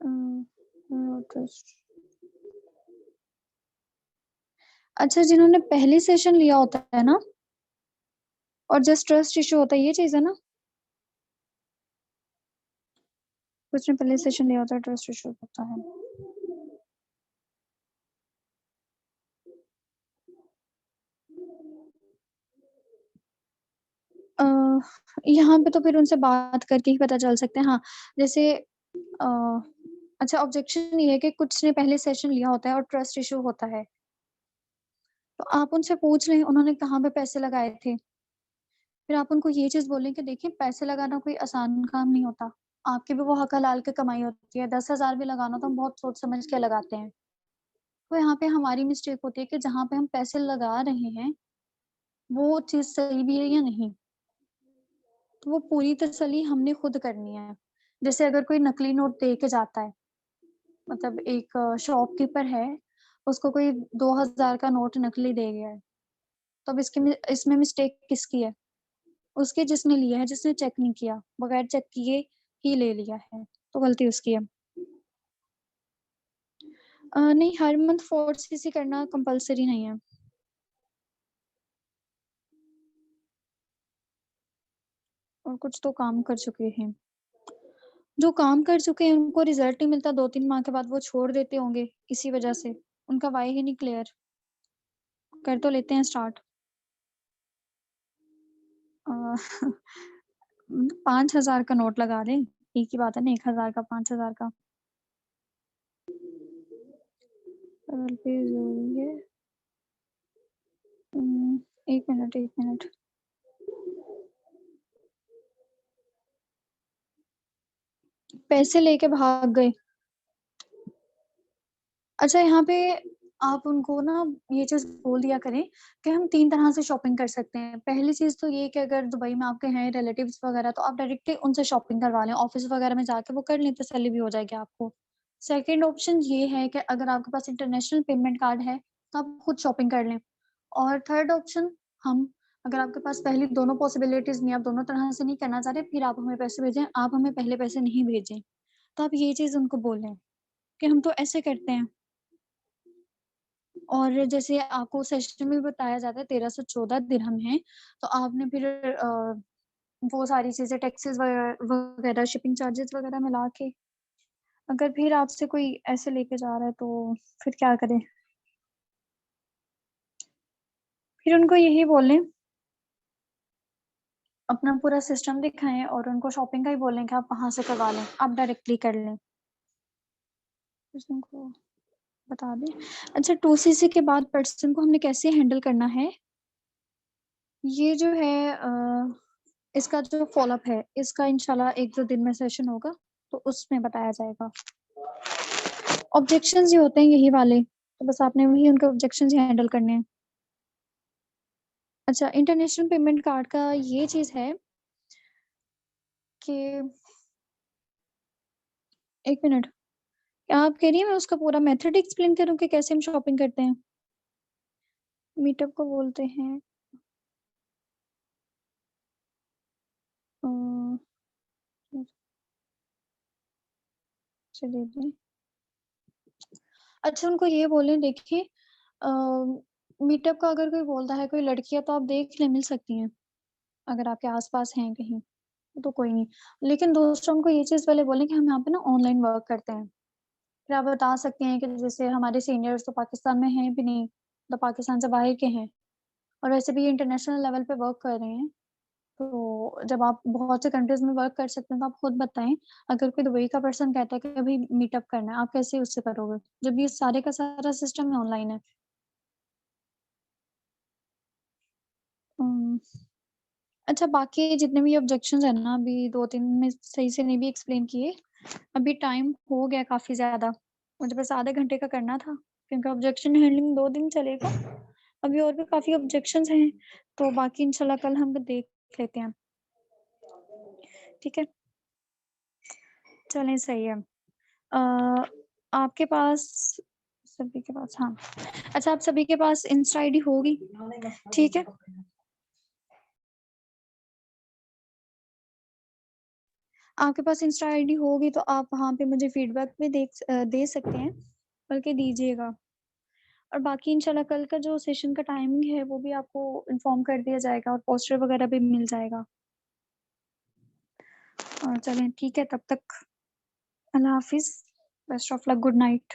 अ, ट्रस्ट अच्छा, जिन्होंने पहले सेशन लिया होता है ना और जस्ट ट्रस्ट इश्यू होता है, ये चीज़ है ना? कुछ ने पहले सेशन लिया होता है, ट्रस्ट इश्यू होता है। अ, यहाँ पे तो फिर उनसे बात करके ही पता चल सकते हैं। हाँ, जैसे अ, अच्छा, ऑब्जेक्शन ये है कि कुछ ने पहले सेशन लिया होता है और ट्रस्ट इश्यू होता है। तो आप उनसे पूछ लें उन्होंने कहाँ पे पैसे लगाए थे। फिर आप उनको ये चीज़ बोलें कि देखिए, पैसे लगाना कोई आसान काम नहीं होता। आपकी भी वो हक हलाल की कमाई होती है। 10,000 भी लगाना तो हम बहुत सोच समझ के लगाते हैं। तो यहाँ पे हमारी मिस्टेक होती है कि जहाँ पे हम पैसे लगा रहे हैं, वो चीज़ सही भी है या नहीं। तो वो पूरी तसल्ली हमने खुद करनी है। जैसे अगर कोई नकली नोट दे के जाता है, मतलब एक शॉपकीपर है, उसको कोई 2,000 का नोट नकली दे गया है, तो अब इसमें मिस्टेक किसकी है? उसकी, जिसने लिया है, जिसने चेक नहीं किया, बगैर चेक किए ही ले लिया है, तो गलती उसकी है। नहीं, हर मंथ 4 सीसी करना कंपल्सरी नहीं है। और कुछ तो काम कर चुके हैं। जो काम कर चुके हैं उनको रिज़ल्ट नहीं मिलता, 2-3 माह के बाद वो छोड़ देते होंगे इसी वजह से। उनका व्हाय ही नहीं क्लियर, कर तो लेते हैं स्टार्ट। अ, 5,000 का नोट लगा दें, एक ही बात है ना, 1,000 का, 5,000 का। पे ज़रूरी है। 1 मिनट, 1 मिनट। पैसे लेके भाग गए। अच्छा, यहाँ पे आप उनको ना ये चीज़ बोल दिया करें कि हम 3 तरह से शॉपिंग कर सकते हैं। पहली चीज़ तो ये कि अगर दुबई में आपके हैं रिलेटिव्स वगैरह, तो आप डायरेक्टली उनसे शॉपिंग करवा लें, ऑफ़िस वगैरह में जाके वो कर लें, तसल्ली भी हो जाएगी आपको। सेकंड ऑप्शन ये है कि अगर आपके पास इंटरनेशनल पेमेंट कार्ड है, तो आप खुद शॉपिंग कर लें। और थर्ड ऑप्शन, हम अगर आपके पास पहली दोनों पॉसिबिलिटीज़ नहीं है, आप दोनों तरह से नहीं करना चाह रहे, फिर आप हमें पैसे भेजें, आप हमें पहले पैसे नहीं भेजें। तो आप ये चीज़ उनको बोलें। कि हम तो ऐसे करते हैं। और जैसे आपको सेशन में बताया जाता है 1314 दिरहम है, तो आपने फिर वो सारी चीज़ें टैक्सेस वगैरह, शिपिंग चार्जेस वगैरह मिला के अगर फिर आपसे कोई ऐसे लेके जा रहा है तो फिर क्या करें? फिर उनको यही बोलें, अपना पूरा सिस्टम दिखाएँ और उनको शॉपिंग का ही बोलें कि आप वहाँ से करवा लें, आप डायरेक्टली कर लें। बस उनको बता दें। अच्छा 2 सीसी के बाद पर्सन को हमने कैसे हैंडल करना है, ये जो है इसका जो फ़ॉलो-अप है, इसका इंशाल्लाह 1-2 दिन में सेशन होगा, तो उसमें बताया जाएगा। ऑब्जेक्शंस जो होते हैं यही वाले, तो बस आपने वही उनके ऑब्जेक्शंस ही हैंडल करने हैं। अच्छा इंटरनेशनल पेमेंट कार्ड का ये चीज़ है कि 1 मिनट, क्या आप कह रही हैं मैं उसका पूरा मेथड एक्सप्लेन करूँ कि कैसे हम शॉपिंग करते हैं? मीटअप को बोलते हैं अ, चलिए जी। अच्छा उनको ये बोलें देखिए अ, मीटअप का अगर कोई बोलता है कोई लड़कियाँ तो आप देख लें मिल सकती हैं, अगर आपके आस-पास हैं कहीं, तो कोई नहीं। लेकिन दूसरा उनको ये चीज़ पहले बोलें कि हम यहाँ पे ना ऑनलाइन वर्क करते हैं। फिर आप बता सकते हैं कि जैसे हमारे सीनियर्स तो पाकिस्तान में हैं भी नहीं, तो पाकिस्तान से बाहर के हैं और वैसे भी ये इंटरनेशनल लेवल पे वर्क कर रहे हैं। तो जब आप बहुत से कंट्रीज़ में वर्क कर सकते हैं, तो आप खुद बताएँ, अगर कोई दुबई का पर्सन कहता है कि अभी मीटअप करना है, आप कैसे उससे करोगे? जब ये सारे का सारा सिस्टम ही ऑनलाइन है। उम, अच्छा बाकी जितने भी ऑब्जेक्शंस हैं ना, अभी 2-3 में सही से नहीं भी एक्सप्लेन किए। अभी टाइम हो गया काफ़ी ज़्यादा, मुझे बस आधे घंटे का करना था, क्योंकि ऑब्जेक्शन हैंडलिंग 2 दिन चलेगा। अभी और भी काफ़ी ऑब्जेक्शंस हैं, तो बाकी इंशाल्लाह कल हम देख लेते हैं। ठीक है? चलें सही है। अ, आपके पास सभी के पास हाँ। अच्छा आप सभी के पास इंस्टा आईडी होगी, ठीक है? आपके पास इंस्टा आईडी होगी तो आप वहाँ पे मुझे फीडबैक भी दे सकते हैं, बल्कि दीजिएगा। और बाकी इंशाल्लाह कल का जो सेशन का टाइमिंग है वो भी आपको इन्फॉर्म कर दिया जाएगा और पोस्टर वगैरह भी मिल जाएगा। चलें ठीक है तब तक अल्लाह हाफ़िज़, best of luck, good night.